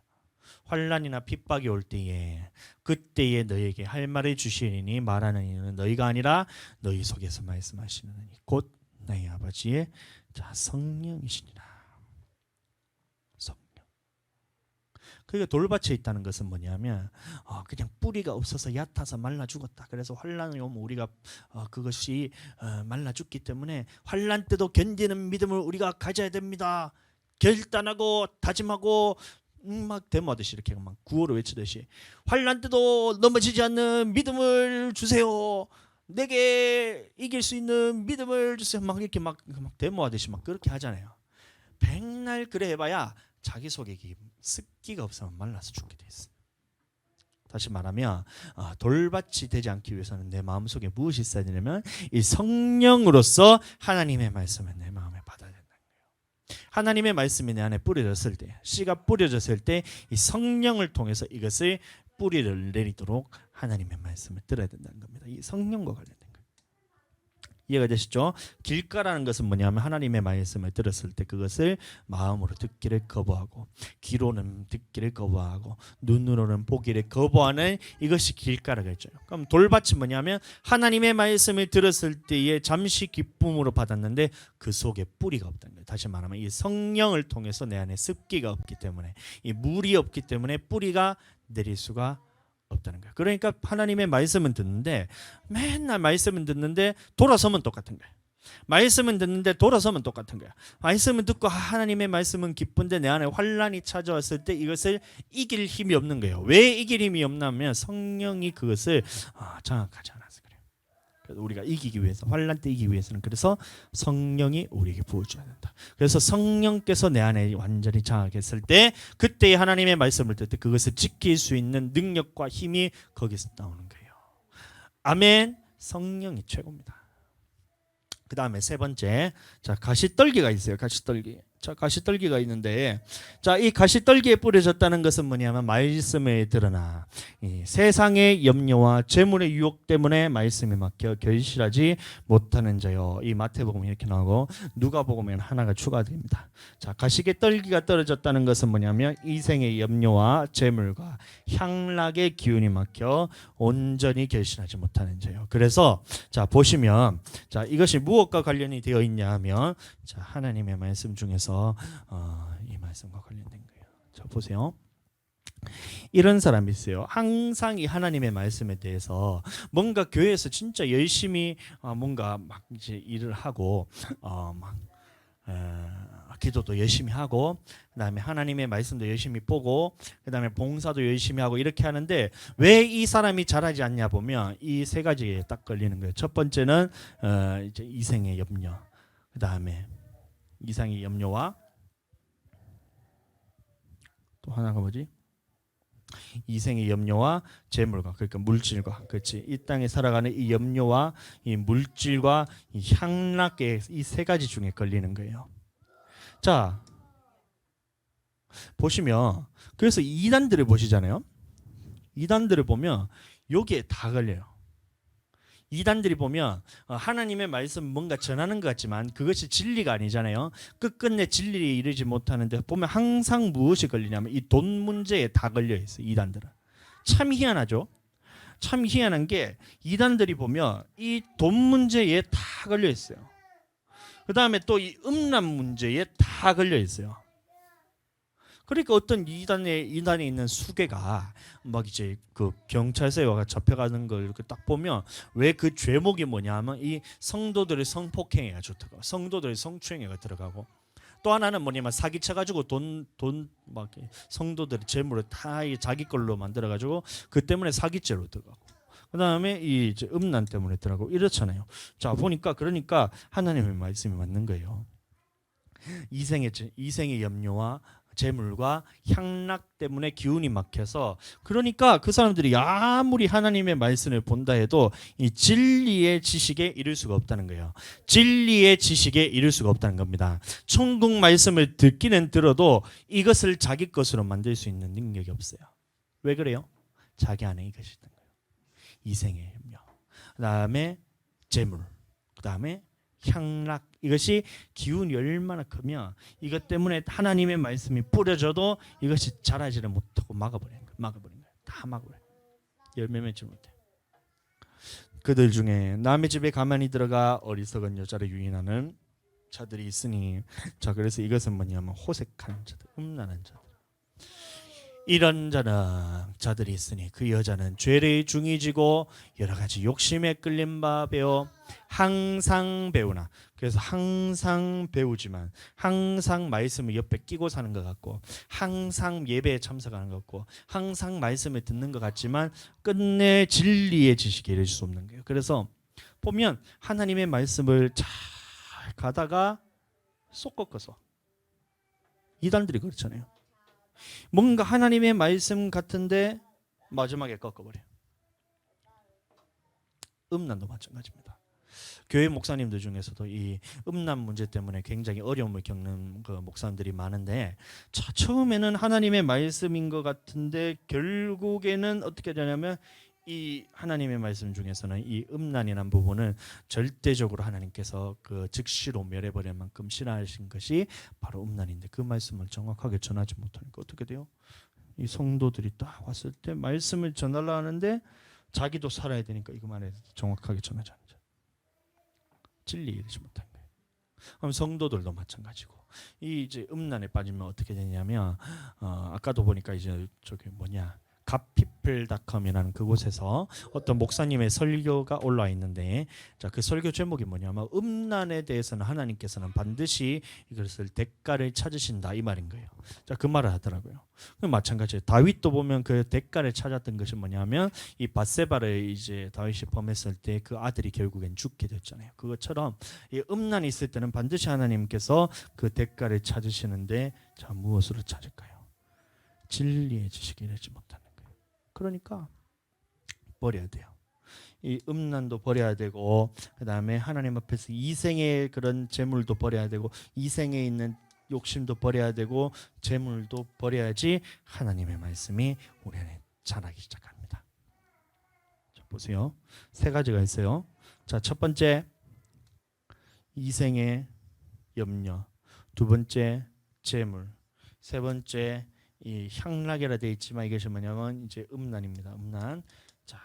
환란이나 핍박이 올 때에 그때에 너희에게 할 말을 주시리니 말하는 이는 너희가 아니라 너희 속에서 말씀하시는 이니 곧 너희 아버지의 성령이시니라. 그러니까 돌밭에 있다는 것은 뭐냐면 그냥 뿌리가 없어서 얕아서 말라 죽었다. 그래서 환란이 오면 우리가 그것이 말라 죽기 때문에 환란 때도 견디는 믿음을 우리가 가져야 됩니다. 결단하고 다짐하고 막 데모하듯이 이렇게 막 구호를 외치듯이 환란 때도 넘어지지 않는 믿음을 주세요. 내게 이길 수 있는 믿음을 주세요. 막 이렇게 막 데모하듯이 막 그렇게 하잖아요. 백날 그래 해봐야 자기 속에 습기가 없으면 말라서 죽게 돼 있어요. 다시 말하면 돌밭이 되지 않기 위해서는 내 마음속에 무엇이 있어야 되냐면 이 성령으로서 하나님의 말씀을 내 마음에 받아야 된다는 거예요. 하나님의 말씀이 내 안에 뿌려졌을 때, 씨가 뿌려졌을 때 이 성령을 통해서 이것을 뿌리를 내리도록 하나님의 말씀을 들어야 된다는 겁니다. 이 성령과 관련된 거예요. 이해가 되시죠? 길가라는 것은 뭐냐면 하나님의 말씀을 들었을 때 그것을 마음으로 듣기를 거부하고 귀로는 듣기를 거부하고 눈으로는 보기를 거부하는 이것이 길가라고 했죠. 그럼 돌밭은 뭐냐면 하나님의 말씀을 들었을 때에 잠시 기쁨으로 받았는데 그 속에 뿌리가 없다는 거예요. 다시 말하면 이 성령을 통해서 내 안에 습기가 없기 때문에 이 물이 없기 때문에 뿌리가 내릴 수가 없다는 거예요. 그러니까 하나님의 말씀은 듣는데 맨날 말씀은 듣는데 돌아서면 똑같은 거예요. 말씀은 듣는데 돌아서면 똑같은 거야. 말씀은 듣고 하나님의 말씀은 기쁜데 내 안에 환란이 찾아왔을 때 이것을 이길 힘이 없는 거예요. 왜 이길 힘이 없냐면 성령이 그것을 장악하지 않아서 그래요. 그래서 우리가 이기기 위해서 환란 때 이기기 위해서는 그래서 성령이 우리에게 부어줘야 된다. 그래서 성령께서 내 안에 완전히 장악했을 때 그때 하나님의 말씀을 듣을 때 그것을 지킬 수 있는 능력과 힘이 거기서 나오는 거예요. 아멘. 성령이 최고입니다. 그 다음에 세 번째, 가시떨기가 있어요. 가시떨기. 가시떨기가 있는데, 이 가시떨기에 뿌려졌다는 것은 뭐냐면 말씀에 드러나 이 세상의 염려와 재물의 유혹 때문에 말씀에 막혀 결실하지 못하는 자요. 이 마태복음에 이렇게 나오고 누가복음에는 하나가 추가됩니다. 가시의 떨기가 떨어졌다는 것은 뭐냐면 이생의 염려와 재물과 향락의 기운이 막혀 온전히 결실하지 못하는 자요. 그래서 보시면 이것이 무엇과 관련이 되어 있냐 하면 하나님의 말씀 중에서 이 말씀과 관련된 거예요. 보세요. 이런 사람이 있어요. 항상 이 하나님의 말씀에 대해서 뭔가 교회에서 진짜 열심히 뭔가 막 이제 일을 하고 기도도 열심히 하고 그다음에 하나님의 말씀도 열심히 보고 그다음에 봉사도 열심히 하고 이렇게 하는데 왜 이 사람이 잘하지 않냐 보면 이 세 가지에 딱 걸리는 거예요. 첫 번째는 이제 이생의 염려. 그다음에 이상의 염려와 또 하나가 뭐지? 이생의 염려와 재물과 그러니까 물질과 그렇지 이 땅에 살아가는 이 염려와 이 물질과 이 향락의 이 세 가지 중에 걸리는 거예요. 자 보시면 그래서 이단들을 보시잖아요. 이단들을 보면 여기에 다 걸려요. 이단들이 보면 하나님의 말씀 뭔가 전하는 것 같지만 그것이 진리가 아니잖아요. 끝끝내 진리에 이르지 못하는데 보면 항상 무엇이 걸리냐면 이 돈 문제에 다 걸려 있어요. 이단들은. 참 희한하죠. 참 희한한 게 이단들이 보면 이 돈 문제에 다 걸려 있어요. 그 다음에 또 이 음란 문제에 다 걸려 있어요. 그러니까 어떤 이단에 있는 수괴가 막 이제 그 경찰서에 와가 잡혀가는 걸 이렇게 딱 보면 왜 그 죄목이 뭐냐면 이 성도들의 성폭행에 들어가고 성도들의 성추행에 들어가고 또 하나는 뭐냐면 사기쳐가지고 돈 막 성도들의 재물을 다 자기 걸로 만들어가지고 그 때문에 사기죄로 들어가고 그 다음에 이 이제 음란 때문에 들어가고 이렇잖아요. 자 보니까 그러니까 하나님의 말씀이 맞는 거예요. 이생의 염려와 재물과 향락 때문에 기운이 막혀서 그러니까 그 사람들이 아무리 하나님의 말씀을 본다 해도 이 진리의 지식에 이를 수가 없다는 거예요. 진리의 지식에 이를 수가 없다는 겁니다. 천국 말씀을 듣기는 들어도 이것을 자기 것으로 만들 수 있는 능력이 없어요. 왜 그래요? 자기 안에 이것이 있는 거예요. 이생의 염려, 그 다음에 재물, 그 다음에 향락 이것이 기운이 얼마나 크면 이것 때문에 하나님의 말씀이 뿌려져도 이것이 자라지를 못하고 막아버리는 거예요. 다 막아버려요. 열매 맺지 못해. 그들 중에 남의 집에 가만히 들어가 어리석은 여자를 유인하는 자들이 있으니 자 그래서 이것은 뭐냐면 호색한 자들, 음란한 자들. 이런 자들이 있으니 그 여자는 죄를 중히 지고 여러 가지 욕심에 끌린 바 배워 항상 배우나 그래서 항상 배우지만 항상 말씀을 옆에 끼고 사는 것 같고 항상 예배에 참석하는 것 같고 항상 말씀을 듣는 것 같지만 끝내 진리의 지식에 이를 수 없는 거예요. 그래서 보면 하나님의 말씀을 잘 가다가 쏙 꺾어서 이단들이 그렇잖아요. 뭔가 하나님의 말씀 같은데 마지막에 꺾어버려요. 음란도 마찬가지입니다. 교회 목사님들 중에서도 이 음란 문제 때문에 굉장히 어려움을 겪는 그 목사님들이 많은데 자, 처음에는 하나님의 말씀인 것 같은데 결국에는 어떻게 되냐면 이 하나님의 말씀 중에서는 이 음란이라는 부분을 절대적으로 하나님께서 그 즉시로 멸해버릴 만큼 싫어하신 것이 바로 음란인데 그 말씀을 정확하게 전하지 못하니까 어떻게 돼요? 이 성도들이 딱 왔을 때 말씀을 전하려 하는데 자기도 살아야 되니까 이것만 정확하게 전하지 않죠. 진리에 이르지 못한 거예요. 그럼 성도들도 마찬가지고 이 이제 음란에 빠지면 어떻게 되냐면 아까도 보니까 이제 저기 뭐냐 갓피플닷컴이라는 그곳에서 어떤 목사님의 설교가 올라와 있는데 자, 그 설교 제목이 뭐냐면 음란에 대해서는 하나님께서는 반드시 이것을 대가를 찾으신다 이 말인 거예요. 자, 그 말을 하더라고요. 마찬가지예요. 다윗도 보면 그 대가를 찾았던 것이 뭐냐면 이 밧세바를 이제 다윗이 범했을 때 그 아들이 결국엔 죽게 됐잖아요. 그것처럼 이 음란이 있을 때는 반드시 하나님께서 그 대가를 찾으시는데 자, 무엇으로 찾을까요? 진리의 지식에 이르지 못하는 거예요. 그러니까 버려야 돼요. 이 음란도 버려야 되고 그 다음에 하나님 앞에서 이생의 그런 재물도 버려야 되고 이생에 있는 욕심도 버려야 되고 재물도 버려야지 하나님의 말씀이 우리 안에 자라기 시작합니다. 자, 보세요. 세 가지가 있어요. 자, 첫 번째 이생의 염려, 두 번째 재물, 세 번째 이 향락이라 되어 있지만 이것이 뭐냐면 이제 음란입니다. 음란. 자,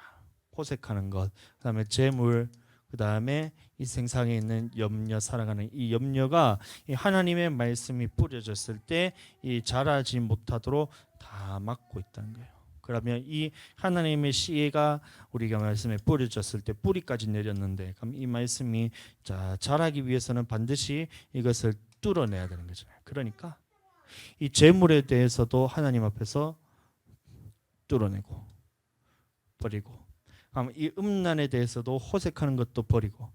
호색하는 것. 그다음에 재물. 그다음에 이 생상에 있는 염려, 살아가는 이 염려가 이 하나님의 말씀이 뿌려졌을 때 이 자라지 못하도록 다 막고 있다는 거예요. 그러면 이 하나님의 씨가 우리가 말씀에 뿌려졌을 때 뿌리까지 내렸는데 그럼 이 말씀이 자, 자라기 위해서는 반드시 이것을 뚫어내야 되는 거잖아요. 그러니까 이 재물에 대해서도 하나님 앞에서 뚫어내고 버리고 이 음란에 대해서도 호색하는 것도 버리고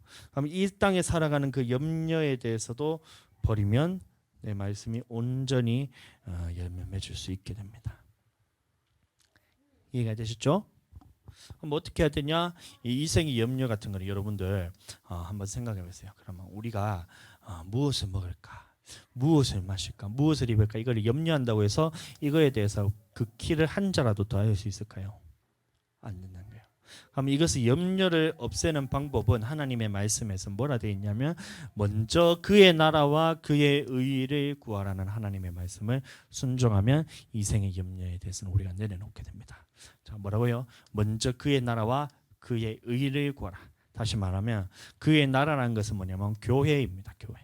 이 땅에 살아가는 그 염려에 대해서도 버리면 내 말씀이 온전히 열매 맺을 수 있게 됩니다. 이해가 되셨죠? 그럼 어떻게 해야 되냐? 이 이생의 염려 같은 거는 여러분들 한번 생각해 보세요. 그러면 우리가 무엇을 먹을까? 무엇을 마실까? 무엇을 입을까? 이걸 염려한다고 해서 이거에 대해서 그 키를 한 자라도 더 할 수 있을까요? 안 된다는 거예요. 그럼 이것을 염려를 없애는 방법은 하나님의 말씀에서 뭐라 되어 있냐면 먼저 그의 나라와 그의 의를 구하라는 하나님의 말씀을 순종하면 이생의 염려에 대해서는 우리가 내려놓게 됩니다. 자, 뭐라고요? 먼저 그의 나라와 그의 의를 구하라. 다시 말하면 그의 나라라는 것은 뭐냐면 교회입니다. 교회.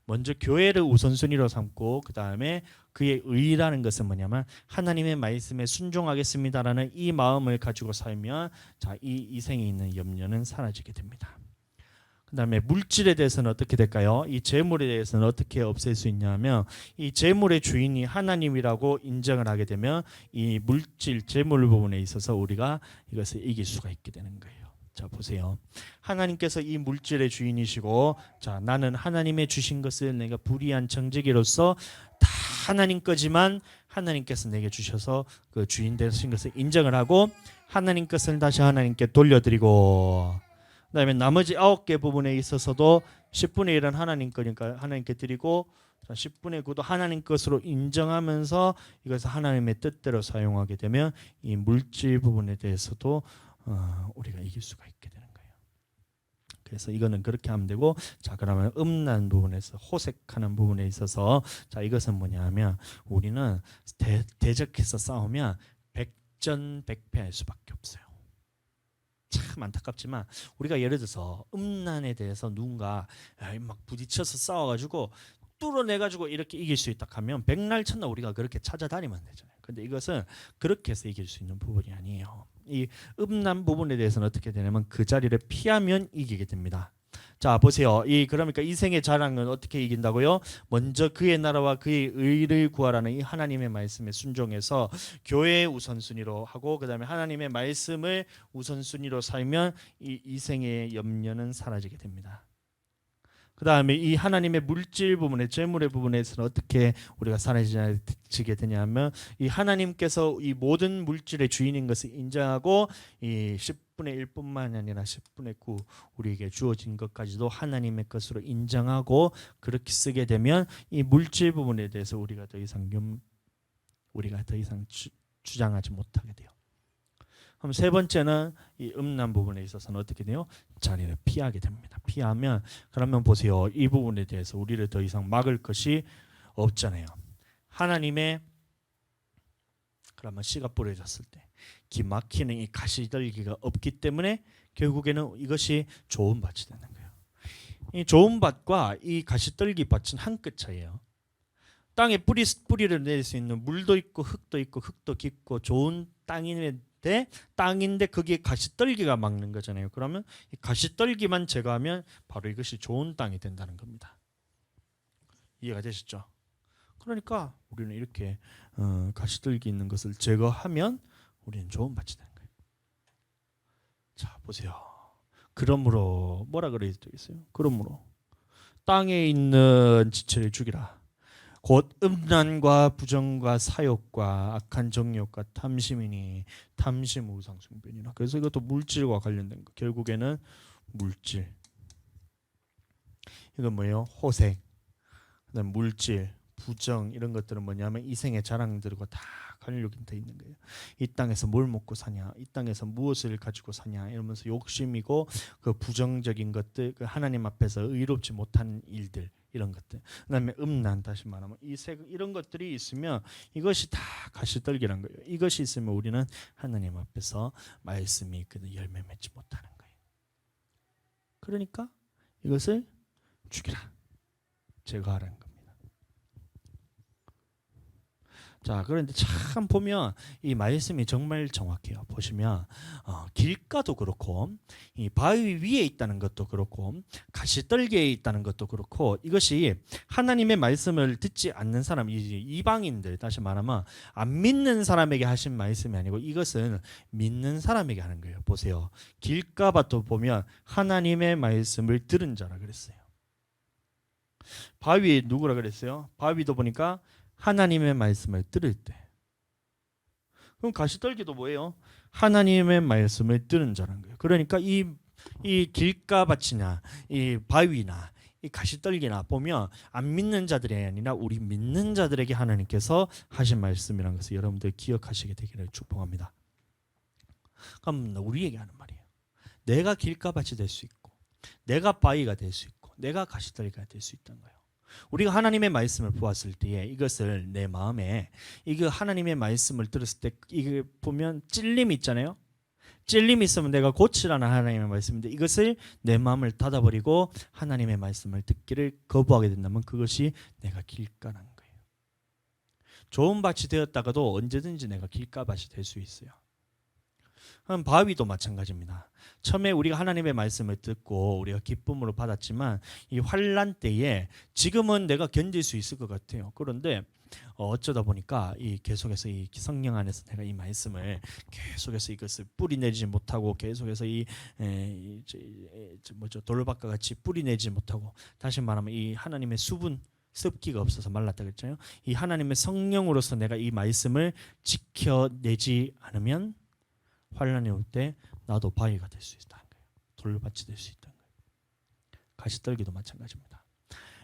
먼저 교회를 우선순위로 삼고 그 다음에 그의 의라는 것은 뭐냐면 하나님의 말씀에 순종하겠습니다라는 이 마음을 가지고 살면 자, 이 이생에 있는 염려는 사라지게 됩니다. 그 다음에 물질에 대해서는 어떻게 될까요? 이 재물에 대해서는 어떻게 없앨 수 있냐면 이 재물의 주인이 하나님이라고 인정을 하게 되면 이 물질 재물 부분에 있어서 우리가 이것을 이길 수가 있게 되는 거예요. 자, 보세요. 하나님께서 이 물질의 주인이시고 자, 나는 하나님의 주신 것을 내가 불의한 정직이로서 다 하나님 거지만 하나님께서 내게 주셔서 그 주인 되신 것을 인정을 하고 하나님 것을 다시 하나님께 돌려드리고 그다음에 나머지 9개 부분에 있어서도 10분의 1은 하나님 거니까 하나님께 드리고 10분의 9도 하나님 것으로 인정하면서 이것을 하나님의 뜻대로 사용하게 되면 이 물질 부분에 대해서도 우리가 이길 수가 있게 되는 거예요. 그래서 이거는 그렇게 하면 되고 자, 그러면 음란 부분에서 호색하는 부분에 있어서 자, 이것은 뭐냐면 우리는 대적해서 싸우면 백전백패할 수밖에 없어요. 참 안타깝지만 우리가 예를 들어서 음란에 대해서 누군가 막 부딪혀서 싸워가지고 뚫어내가지고 이렇게 이길 수 있다 하면 백날 첫날 우리가 그렇게 찾아다니면 되잖아요. 근데 이것은 그렇게 해서 이길 수 있는 부분이 아니에요. 이 음란 부분에 대해서는 어떻게 되냐면 그 자리를 피하면 이기게 됩니다. 자, 보세요. 그러니까 이생의 자랑은 어떻게 이긴다고요? 먼저 그의 나라와 그의 의를 구하라는 이 하나님의 말씀에 순종해서 교회의 우선순위로 하고 그다음에 하나님의 말씀을 우선순위로 살면 이 이생의 염려는 사라지게 됩니다. 그 다음에 이 하나님의 물질 부분에 재물의 부분에서는 어떻게 우리가 사라지게 되냐면 이 하나님께서 이 모든 물질의 주인인 것을 인정하고 이 10분의 1뿐만 아니라 10분의 9 우리에게 주어진 것까지도 하나님의 것으로 인정하고 그렇게 쓰게 되면 이 물질 부분에 대해서 우리가 더 이상 주장하지 못하게 돼요. 그럼 세 번째는 이 음란 부분에 있어서는 어떻게 돼요? 자리를 피하게 됩니다. 피하면 그러면 보세요. 이 부분에 대해서 우리를 더 이상 막을 것이 없잖아요. 하나님의 그러면 씨가 뿌려졌을 때 기막히는 이 가시떨기가 없기 때문에 결국에는 이것이 좋은 밭이 되는 거예요. 이 좋은 밭과 이 가시떨기 밭은 한 끗 차이예요. 땅에 뿌리를 낼 수 있는 물도 있고 흙도 있고 흙도 깊고 좋은 땅인데 거기에 가시떨기가 막는 거잖아요. 그러면 이 가시떨기만 제거하면 바로 이것이 좋은 땅이 된다는 겁니다. 이해가 되시죠? 그러니까 우리는 이렇게 가시떨기 있는 것을 제거하면 우리는 좋은 밭이 되는 거예요. 자, 보세요. 그러므로 뭐라 그래 있어요? 그러므로 땅에 있는 지체를 죽이라. 곧 음란과 부정과 사욕과 악한 정욕과 탐심이니 탐심 우상숭배니라. 그래서 이것도 물질과 관련된 거. 결국에는 물질. 이건 뭐예요? 호색. 그다음 물질, 부정 이런 것들은 뭐냐면 이생의 자랑들과 다 관련이 돼 있는 거예요. 이 땅에서 뭘 먹고 사냐, 이 땅에서 무엇을 가지고 사냐 이러면서 욕심이고 그 부정적인 것들, 그 하나님 앞에서 의롭지 못한 일들. 이런 것들. 그다음에 음란 다시 말하면 이런 것들이 있으면 이것이 다 가시떨기란 거예요. 이것이 있으면 우리는 하나님 앞에서 말씀이 그 열매 맺지 못하는 거예요. 그러니까 이것을 죽이라. 제거하라는 겁니다. 자, 그런데 참 보면 이 말씀이 정말 정확해요. 보시면 길가도 그렇고 이 바위 위에 있다는 것도 그렇고 가시떨기에 있다는 것도 그렇고 이것이 하나님의 말씀을 듣지 않는 사람, 이방인들 다시 말하면 안 믿는 사람에게 하신 말씀이 아니고 이것은 믿는 사람에게 하는 거예요. 보세요. 길가밭도 보면 하나님의 말씀을 들은 자라 그랬어요. 바위 누구라 그랬어요? 바위도 보니까 하나님의 말씀을 들을 때 그럼 가시떨기도 뭐예요? 하나님의 말씀을 듣는 자라는 거예요. 그러니까 이 길가밭이나 이 바위나 이 가시떨기나 보면 안 믿는 자들이 아니라 우리 믿는 자들에게 하나님께서 하신 말씀이라는 것을 여러분들 기억하시게 되기를 축복합니다. 그럼 우리에게 하는 말이에요. 내가 길가밭이 될 수 있고, 내가 바위가 될 수 있고, 내가 가시떨기가 될 수 있다는 거예요. 우리가 하나님의 말씀을 보았을 때에 이것을 내 마음에 이거 하나님의 말씀을 들었을 때 이게 보면 찔림이 있잖아요. 찔림이 있으면 내가 고치라는 하나님의 말씀인데 이것을 내 마음을 닫아버리고 하나님의 말씀을 듣기를 거부하게 된다면 그것이 내가 길가라는 거예요. 좋은 밭이 되었다가도 언제든지 내가 길가밭이 될 수 있어요. 바위도 마찬가지입니다. 처음에 우리가 하나님의 말씀을 듣고 우리가 기쁨으로 받았지만 이 환난 때에 지금은 내가 견딜 수 있을 것 같아요. 그런데 어쩌다 보니까 이 계속해서 이 성령 안에서 내가 이 말씀을 계속해서 이것을 뿌리내지 못하고 계속해서 돌밭과 같이 뿌리내지 못하고 다시 말하면 이 하나님의 습기가 없어서 말랐다 그랬잖아요. 이 하나님의 성령으로서 내가 이 말씀을 지켜내지 않으면 환난이 올 때 나도 바위가 될 수 있다는 거예요. 돌밭이 될 수 있다는 거예요. 가시떨기도 마찬가지입니다.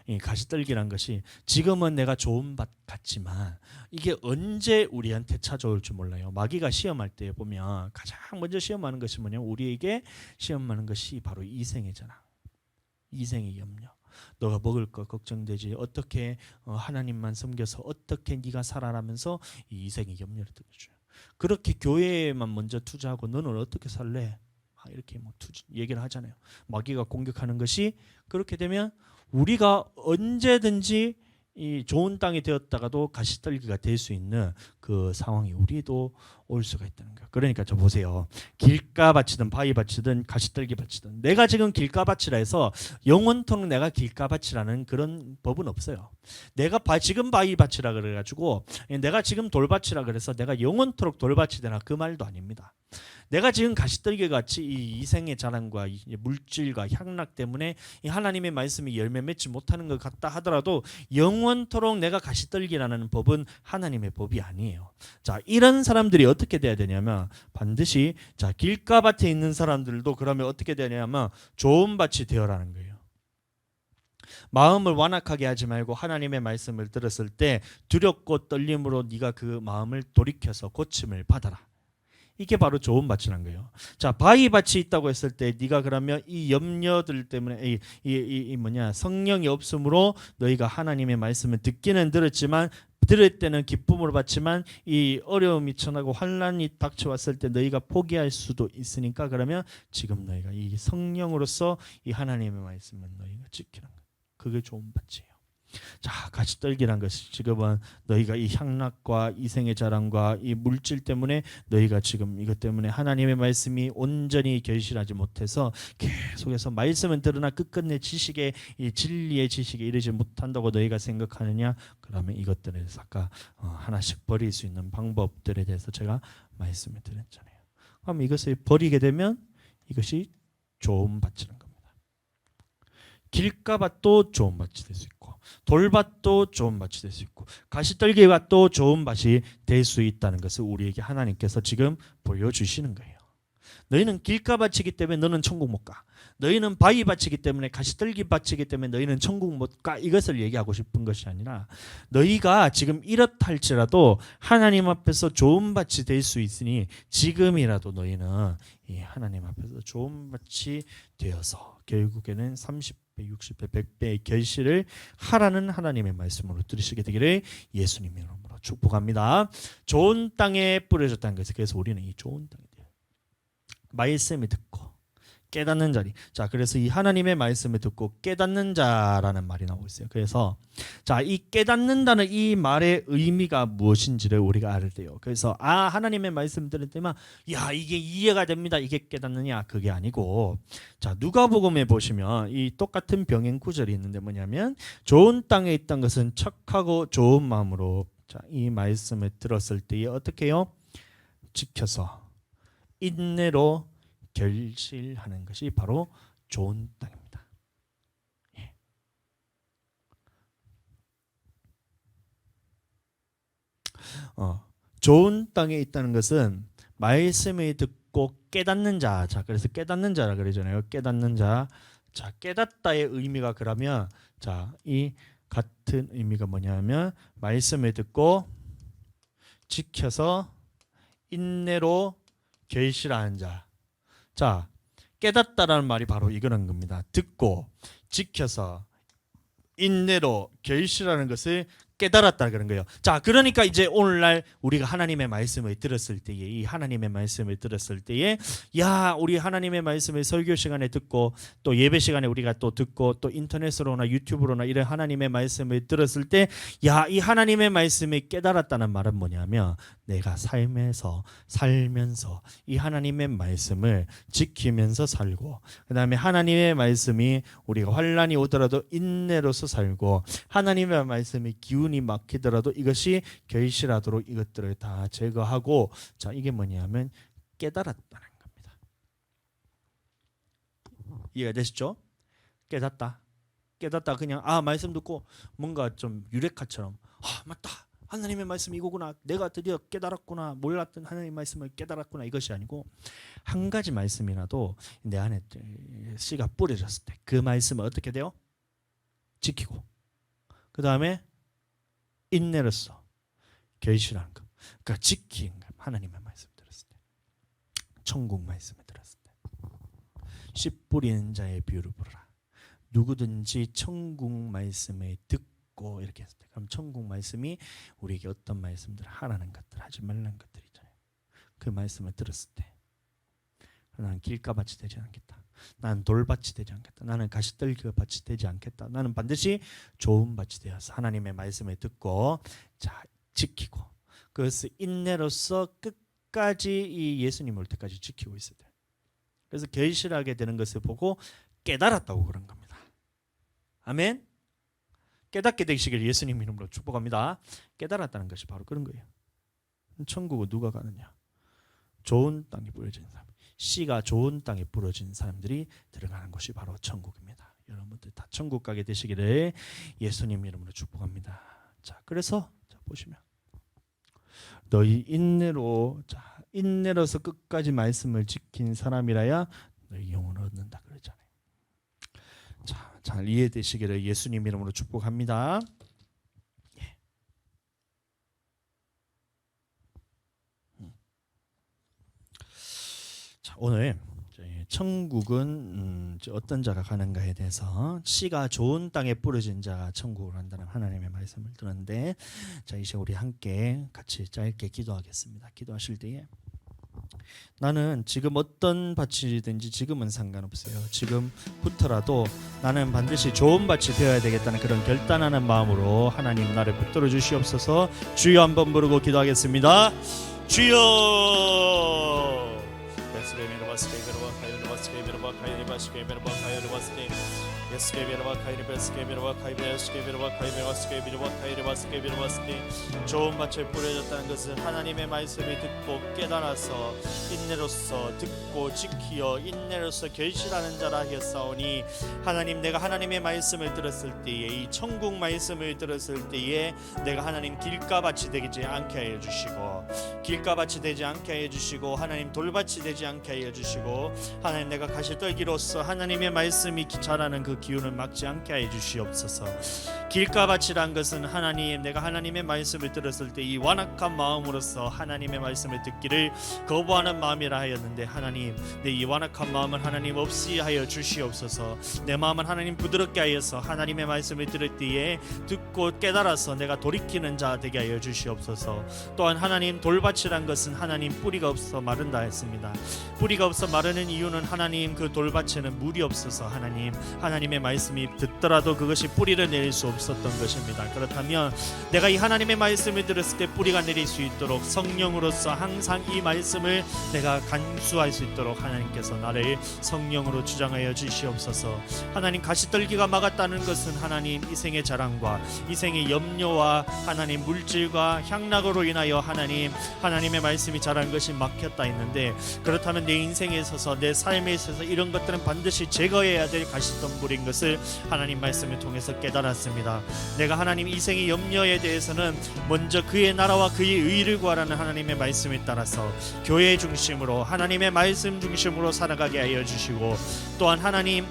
이 가시떨기란 것이 지금은 내가 좋은 밭 같지만 이게 언제 우리한테 찾아올 줄 몰라요. 마귀가 시험할 때 보면 가장 먼저 시험하는 것이 뭐냐? 우리에게 시험하는 것이 바로 이생의 자랑, 이생의 염려. 너가 먹을 거 걱정되지. 어떻게 하나님만 섬겨서 어떻게 네가 살아라면서 이 이생의 염려를 들어줘요. 그렇게 교회에만 먼저 투자하고 너는 어떻게 살래? 이렇게 얘기를 하잖아요. 마귀가 공격하는 것이 그렇게 되면 우리가 언제든지 이 좋은 땅이 되었다가도 가시떨기가 될 수 있는 그 상황이 우리도 올 수가 있다는 거예요. 그러니까 저 보세요. 길가밭이든 바위밭이든 가시떨기밭이든 내가 지금 길가밭이라 해서 영원토록 내가 길가밭이라는 그런 법은 없어요. 내가 지금 바위밭이라 그래가지고 내가 지금 돌밭이라 그래서 내가 영원토록 돌밭이 되나 그 말도 아닙니다. 내가 지금 가시떨기 같이 이 이생의 자랑과 이 물질과 향락 때문에 이 하나님의 말씀이 열매 맺지 못하는 것 같다 하더라도 영원토록 내가 가시떨기라는 법은 하나님의 법이 아니에요. 자, 이런 사람들이 어떻게 돼야 되냐면 반드시 자 길가밭에 있는 사람들도 그러면 어떻게 되냐면 좋은 밭이 되어라는 거예요. 마음을 완악하게 하지 말고 하나님의 말씀을 들었을 때 두렵고 떨림으로 네가 그 마음을 돌이켜서 고침을 받아라. 이게 바로 좋은 밭이란 거예요. 자, 바위밭이 있다고 했을 때 네가 그러면 이 염려들 때문에 성령이 없으므로 너희가 하나님의 말씀을 듣기는 들었지만 들을 때는 기쁨으로 받지만 이 어려움이 처나고 환난이 닥쳐왔을 때 너희가 포기할 수도 있으니까 그러면 지금 너희가 이 성령으로서 이 하나님의 말씀을 너희가 지키는 거예요. 그게 좋은 밭이에요. 자, 가시떨기란 것이 지금은 너희가 이 향락과 이생의 자랑과 이 물질 때문에 너희가 지금 이것 때문에 하나님의 말씀이 온전히 결실하지 못해서 계속해서 말씀은 들으나 끝끝내 지식의 이 진리의 지식에 이르지 못한다고 너희가 생각하느냐? 그러면 이것들을 아까 하나씩 버릴 수 있는 방법들에 대해서 제가 말씀을 드렸잖아요. 그럼 이것을 버리게 되면 이것이 좋은 밭이라는 겁니다. 길가밭도 좋은 밭이 될 수 있고 돌밭도 좋은 밭이 될 수 있고 가시떨기밭도 좋은 밭이 될 수 있다는 것을 우리에게 하나님께서 지금 보여주시는 거예요. 너희는 길가밭이기 때문에 너는 천국 못 가. 너희는 바위밭이기 때문에 가시떨기밭이기 때문에 너희는 천국 못 가. 이것을 얘기하고 싶은 것이 아니라 너희가 지금 이렇다 할지라도 하나님 앞에서 좋은 밭이 될 수 있으니 지금이라도 너희는 이 하나님 앞에서 좋은 밭이 되어서 결국에는 30배, 60배, 100배의 결실을 하라는 하나님의 말씀으로 들으시게 되기를 예수님의 이름으로 축복합니다. 좋은 땅에 뿌려졌다는 것을 그래서 우리는 이 좋은 땅이 돼요. 말씀을 듣고 깨닫는 자리. 자, 그래서 이 하나님의 말씀을 듣고 깨닫는 자라는 말이 나오고 있어요. 그래서 자, 이 깨닫는다는 이 말의 의미가 무엇인지를 우리가 알아야 돼요. 그래서 하나님의 말씀 들을 때만 야, 이게 이해가 됩니다. 이게 깨닫느냐? 그게 아니고 자, 누가복음에 보시면 이 똑같은 병행 구절이 있는데 뭐냐면 좋은 땅에 있던 것은 착하고 좋은 마음으로 자, 이 말씀을 들었을 때에 어떻게 해요? 지켜서 인내로 결실하는 것이 바로 좋은 땅입니다. 예. 좋은 땅에 있다는 것은 말씀을 듣고 깨닫는 자. 자, 그래서 깨닫는 자라 그러잖아요. 깨닫는 자. 자, 깨닫다의 의미가 그러면 자, 이 같은 의미가 뭐냐면 말씀을 듣고 지켜서 인내로 결실하는 자. 자, 깨닫다라는 말이 바로 이거는 겁니다. 듣고 지켜서 인내로 결실하는 것을 깨달았다 그런 거예요. 자, 그러니까 이제 오늘날 우리가 하나님의 말씀을 들었을 때에 이 하나님의 말씀을 들었을 때에 야, 우리 하나님의 말씀을 설교 시간에 듣고 또 예배 시간에 우리가 또 듣고 또 인터넷으로나 유튜브로나 이런 하나님의 말씀을 들었을 때 야, 이 하나님의 말씀을 깨달았다는 말은 뭐냐면 내가 살면서 이 하나님의 말씀을 지키면서 살고 그다음에 하나님의 말씀이 우리가 환난이 오더라도 인내로서 살고 하나님의 말씀이 기운이 막히더라도 이것이 결실하도록 이것들을 다 제거하고 자, 이게 뭐냐면 깨달았다는 겁니다. 이해가 되시죠? 깨닫다 그냥 말씀 듣고 뭔가 좀 유레카처럼 맞다, 하나님의 말씀이 이거구나, 내가 드디어 깨달았구나, 몰랐던 하나님의 말씀을 깨달았구나, 이것이 아니고 한 가지 말씀이라도 내 안에 씨가 뿌려졌을 때 그 말씀을 어떻게 돼요? 지키고 그 다음에 인내로서 결실하는 것. 그러니까 지키는 것. 하나님의 말씀 들었을 때, 천국 말씀을 들었을 때, 씨 뿌리는 자의 비유를 부르라. 누구든지 천국 말씀을 듣고 이렇게 했을 때, 그럼 천국 말씀이 우리에게 어떤 말씀들, 하라는 것들, 하지 말라는 것들이잖아요. 그 말씀을 들었을 때, 나는 길가밭이 되지 않겠다. 나는 돌밭이 되지 않겠다. 나는 가시떨기 밭이 되지 않겠다. 나는 반드시 좋은 밭이 되어서 하나님의 말씀을 듣고 자, 지키고 그것을 인내로서 끝까지 이 예수님 올 때까지 지키고 있어야 돼요. 그래서 결실하게 되는 것을 보고 깨달았다고 그런 겁니다. 아멘. 깨닫게 되시길 예수님 이름으로 축복합니다. 깨달았다는 것이 바로 그런 거예요. 천국은 누가 가느냐? 좋은 땅에 뿌려진 사람, 씨가 좋은 땅에 뿌려진 사람들이 들어가는 곳이 바로 천국입니다. 여러분들 다 천국 가게 되시기를 예수님 이름으로 축복합니다. 자, 그래서 자, 보시면 너희 인내로서 끝까지 말씀을 지킨 사람이라야 너희 영혼을 얻는다 그러잖아요. 자, 잘 이해되시기를 예수님 이름으로 축복합니다. 오늘 천국은 어떤 자가 가는가에 대해서 씨가 좋은 땅에 뿌려진 자가 천국을 간다는 하나님의 말씀을 들었는데 자, 이제 우리 함께 같이 짧게 기도하겠습니다. 기도하실 때에 나는 지금 어떤 밭이든지 지금은 상관없어요. 지금부터라도 나는 반드시 좋은 밭이 되어야 되겠다는 그런 결단하는 마음으로 하나님 나를 붙들어 주시옵소서. 주여 한번 부르고 기도하겠습니다. 주여 좋은 밭을 뿌려졌다는 것은 하나님의 말씀을 듣고 깨달아서 인내로서 듣고 지키어 인내로서 결실하는 자라 하였사오니 하나님, 내가 하나님의 말씀을 들었을 때에 이 천국 말씀을 들었을 때에 내가 하나님 길가밭이 되지 않게 하여 주시고 길가밭이 되지 않게 하여 주시고 하나님 돌밭이 되지 않게 하여 주시고 하나님 내가 가시떨기로서 하나님의 말씀이 자라는 그 기운을 막지 않게 하여 주시옵소서. 길가밭이란 것은 하나님, 내가 하나님의 말씀을 들었을 때 이 완악한 마음으로서 하나님의 말씀을 듣기를 거부하는 마음이라 하였는데 하나님, 내 이 완악한 마음을 하나님 없이 하여 주시옵소서. 내 마음은 하나님 부드럽게 하여서 하나님의 말씀을 들을 때에 듣고 깨달아서 내가 돌이키는 자 되게 하여 주시옵소서. 또한 하나님, 돌밭이란 것은 하나님 뿌리가 없어 마른다 했습니다. 뿌리가 없어 마르는 이유는 하나님 그 돌밭에는 물이 없어서 하나님의 말씀이 듣더라도 그것이 뿌리를 내릴 수 없었던 것입니다. 그렇다면 내가 이 하나님의 말씀을 들었을 때 뿌리가 내릴 수 있도록 성령으로서 항상 이 말씀을 내가 간수할 수 있도록 하나님께서 나를 성령으로 주장하여 주시옵소서. 하나님, 가시떨기가 막았다는 것은 하나님 이생의 자랑과 이생의 염려와 하나님 물질과 향락으로 인하여 하나님의 말씀이 자란 것이 막혔다 했는데, 그렇다면 내 인생에 있어서 내 삶에 있어서 이런 것들은 반드시 제거해야 될 가시덤불인 것을 하나님 말씀을 통해서 깨달았습니다. 말씀입니다. 내가 하나님 이생의 염려에 대해서는 먼저 그의 나라와 그의 의를 구하라는 하나님의 말씀에 따라서 교회 중심으로 하나님의 말씀 중심으로 살아가게 하여 주시고, 또한 하나님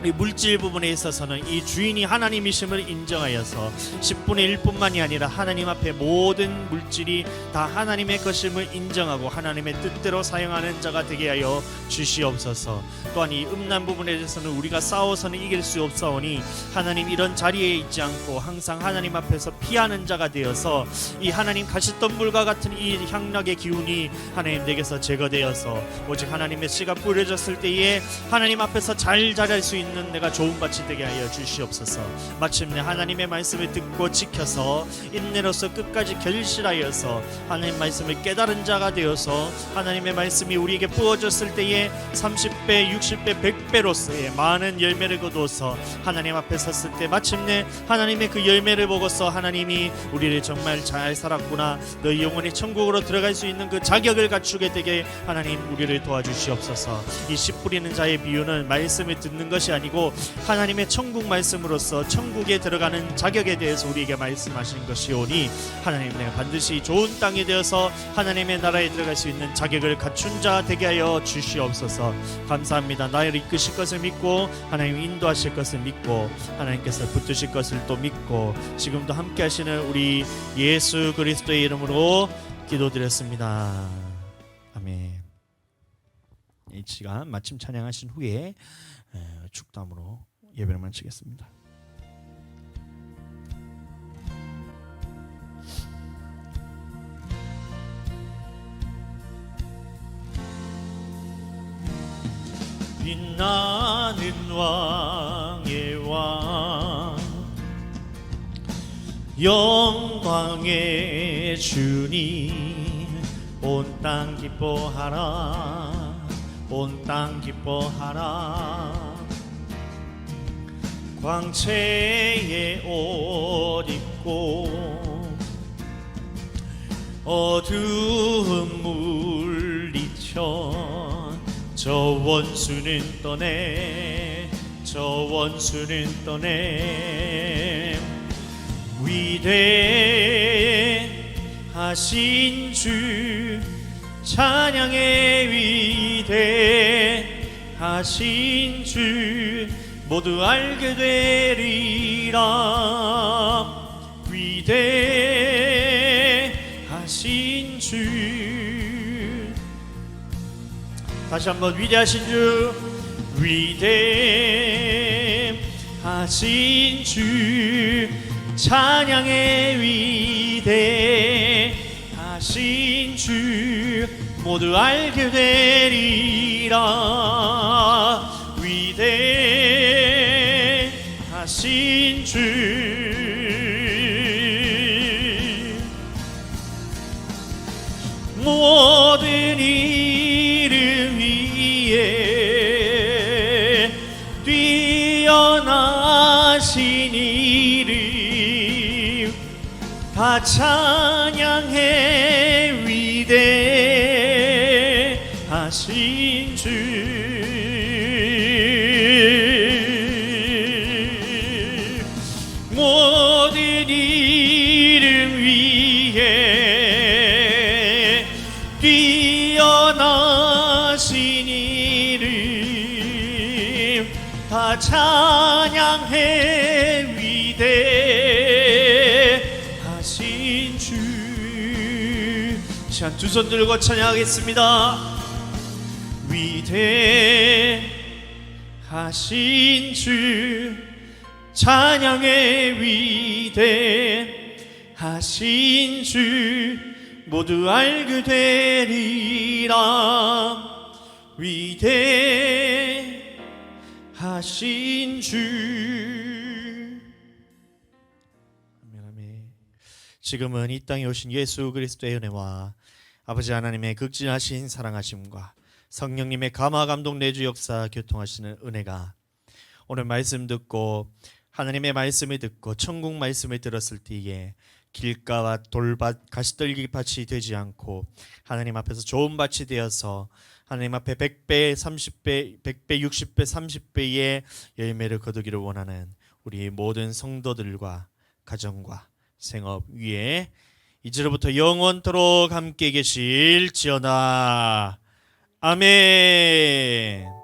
이 물질 부분에 있어서는 이 주인이 하나님이심을 인정하여서 10분의 1뿐만이 아니라 하나님 앞에 모든 물질이 다 하나님의 것임을 인정하고 하나님의 뜻대로 사용하는 자가 되게 하여 주시옵소서. 또한 이 음란 부분에 대해서는 우리가 싸워서는 이길 수 없사오니 하나님 이런 자리에 있지 않고 항상 하나님 앞에서 피하는 자가 되어서 이 하나님 가시덤불과 같은 이 향락의 기운이 하나님 내게서 제거되어서 오직 하나님의 씨가 뿌려졌을 때에 하나님 앞에서 잘 자랄 수 있는 내가 좋은 밭이 되게 하여 주시옵소서. 마침내 하나님의 말씀을 듣고 지켜서 인내로서 끝까지 결실하여서 하나님 말씀을 깨달은 자가 되어서 하나님의 말씀이 우리에게 부어졌을 때에 30배, 60배, 100배로서의 많은 열매를 거두어서 하나님 앞에 섰을 때 마침내 하나님의 그 열매를 보고서 하나님이 우리를 정말 잘 살았구나, 너희 영혼이 천국으로 들어갈 수 있는 그 자격을 갖추게 되게 하나님 우리를 도와주시옵소서. 이 씨 뿌리는 자의 비유는 말씀을 듣는 것이 아니고 하나님의 천국 말씀으로서 천국에 들어가는 자격에 대해서 우리에게 말씀하신 것이오니 하나님, 내가 반드시 좋은 땅이 되어서 하나님의 나라에 들어갈 수 있는 자격을 갖춘 자 되게 하여 주시옵소서. 감사합니다. 나를 이끄실 것을 믿고 하나님 인도하실 것을 믿고 하나님께서 붙드실 것을 또 믿고 지금도 함께 하시는 우리 예수 그리스도의 이름으로 기도드렸습니다. 아멘. 이 시간 마침 찬양하신 후에 축담으로 예배를 마치겠습니다. 빛나는 왕의 왕, 영광의 주님, 온 땅 기뻐하라, 온 땅 기뻐하라. 광채의 옷 입고 어두움 물리쳐 저 원수는 떠내, 저 원수는 떠내. 위대하신 주 찬양의 위대하신 주 모두 알게 되리라. 위대하신 주, 다시 한번 위대하신 주, 위대하신 주 찬양의 위대하신 주 모두 알게 되리라. 위대하신 주, 모든 이름 위에 뛰어나신 이름 다 찬양해. 위대하신 주, 모든 이름 위에 뛰어나신 이름 다 찬양해. 위대하신 주. 시간 두 손 들고 찬양하겠습니다. 위대하신 주 찬양의 위대하신 주 모두 알게 되리라. 위대하신 주. 아멘. 지금은 이 땅에 오신 예수 그리스도의 은혜와 아버지 하나님의 극진하신 사랑하심과 성령님의 감화 감동 내주 역사 교통하시는 은혜가 오늘 말씀 듣고 하나님의 말씀을 듣고 천국 말씀을 들었을 때에 길가와 돌밭 가시떨기 밭이 되지 않고 하나님 앞에서 좋은 밭이 되어서 하나님 앞에 100배, 30배, 100배, 60배, 30배의 열매를 거두기를 원하는 우리 모든 성도들과 가정과 생업 위에 이제로부터 영원토록 함께 계실지어다. 아멘.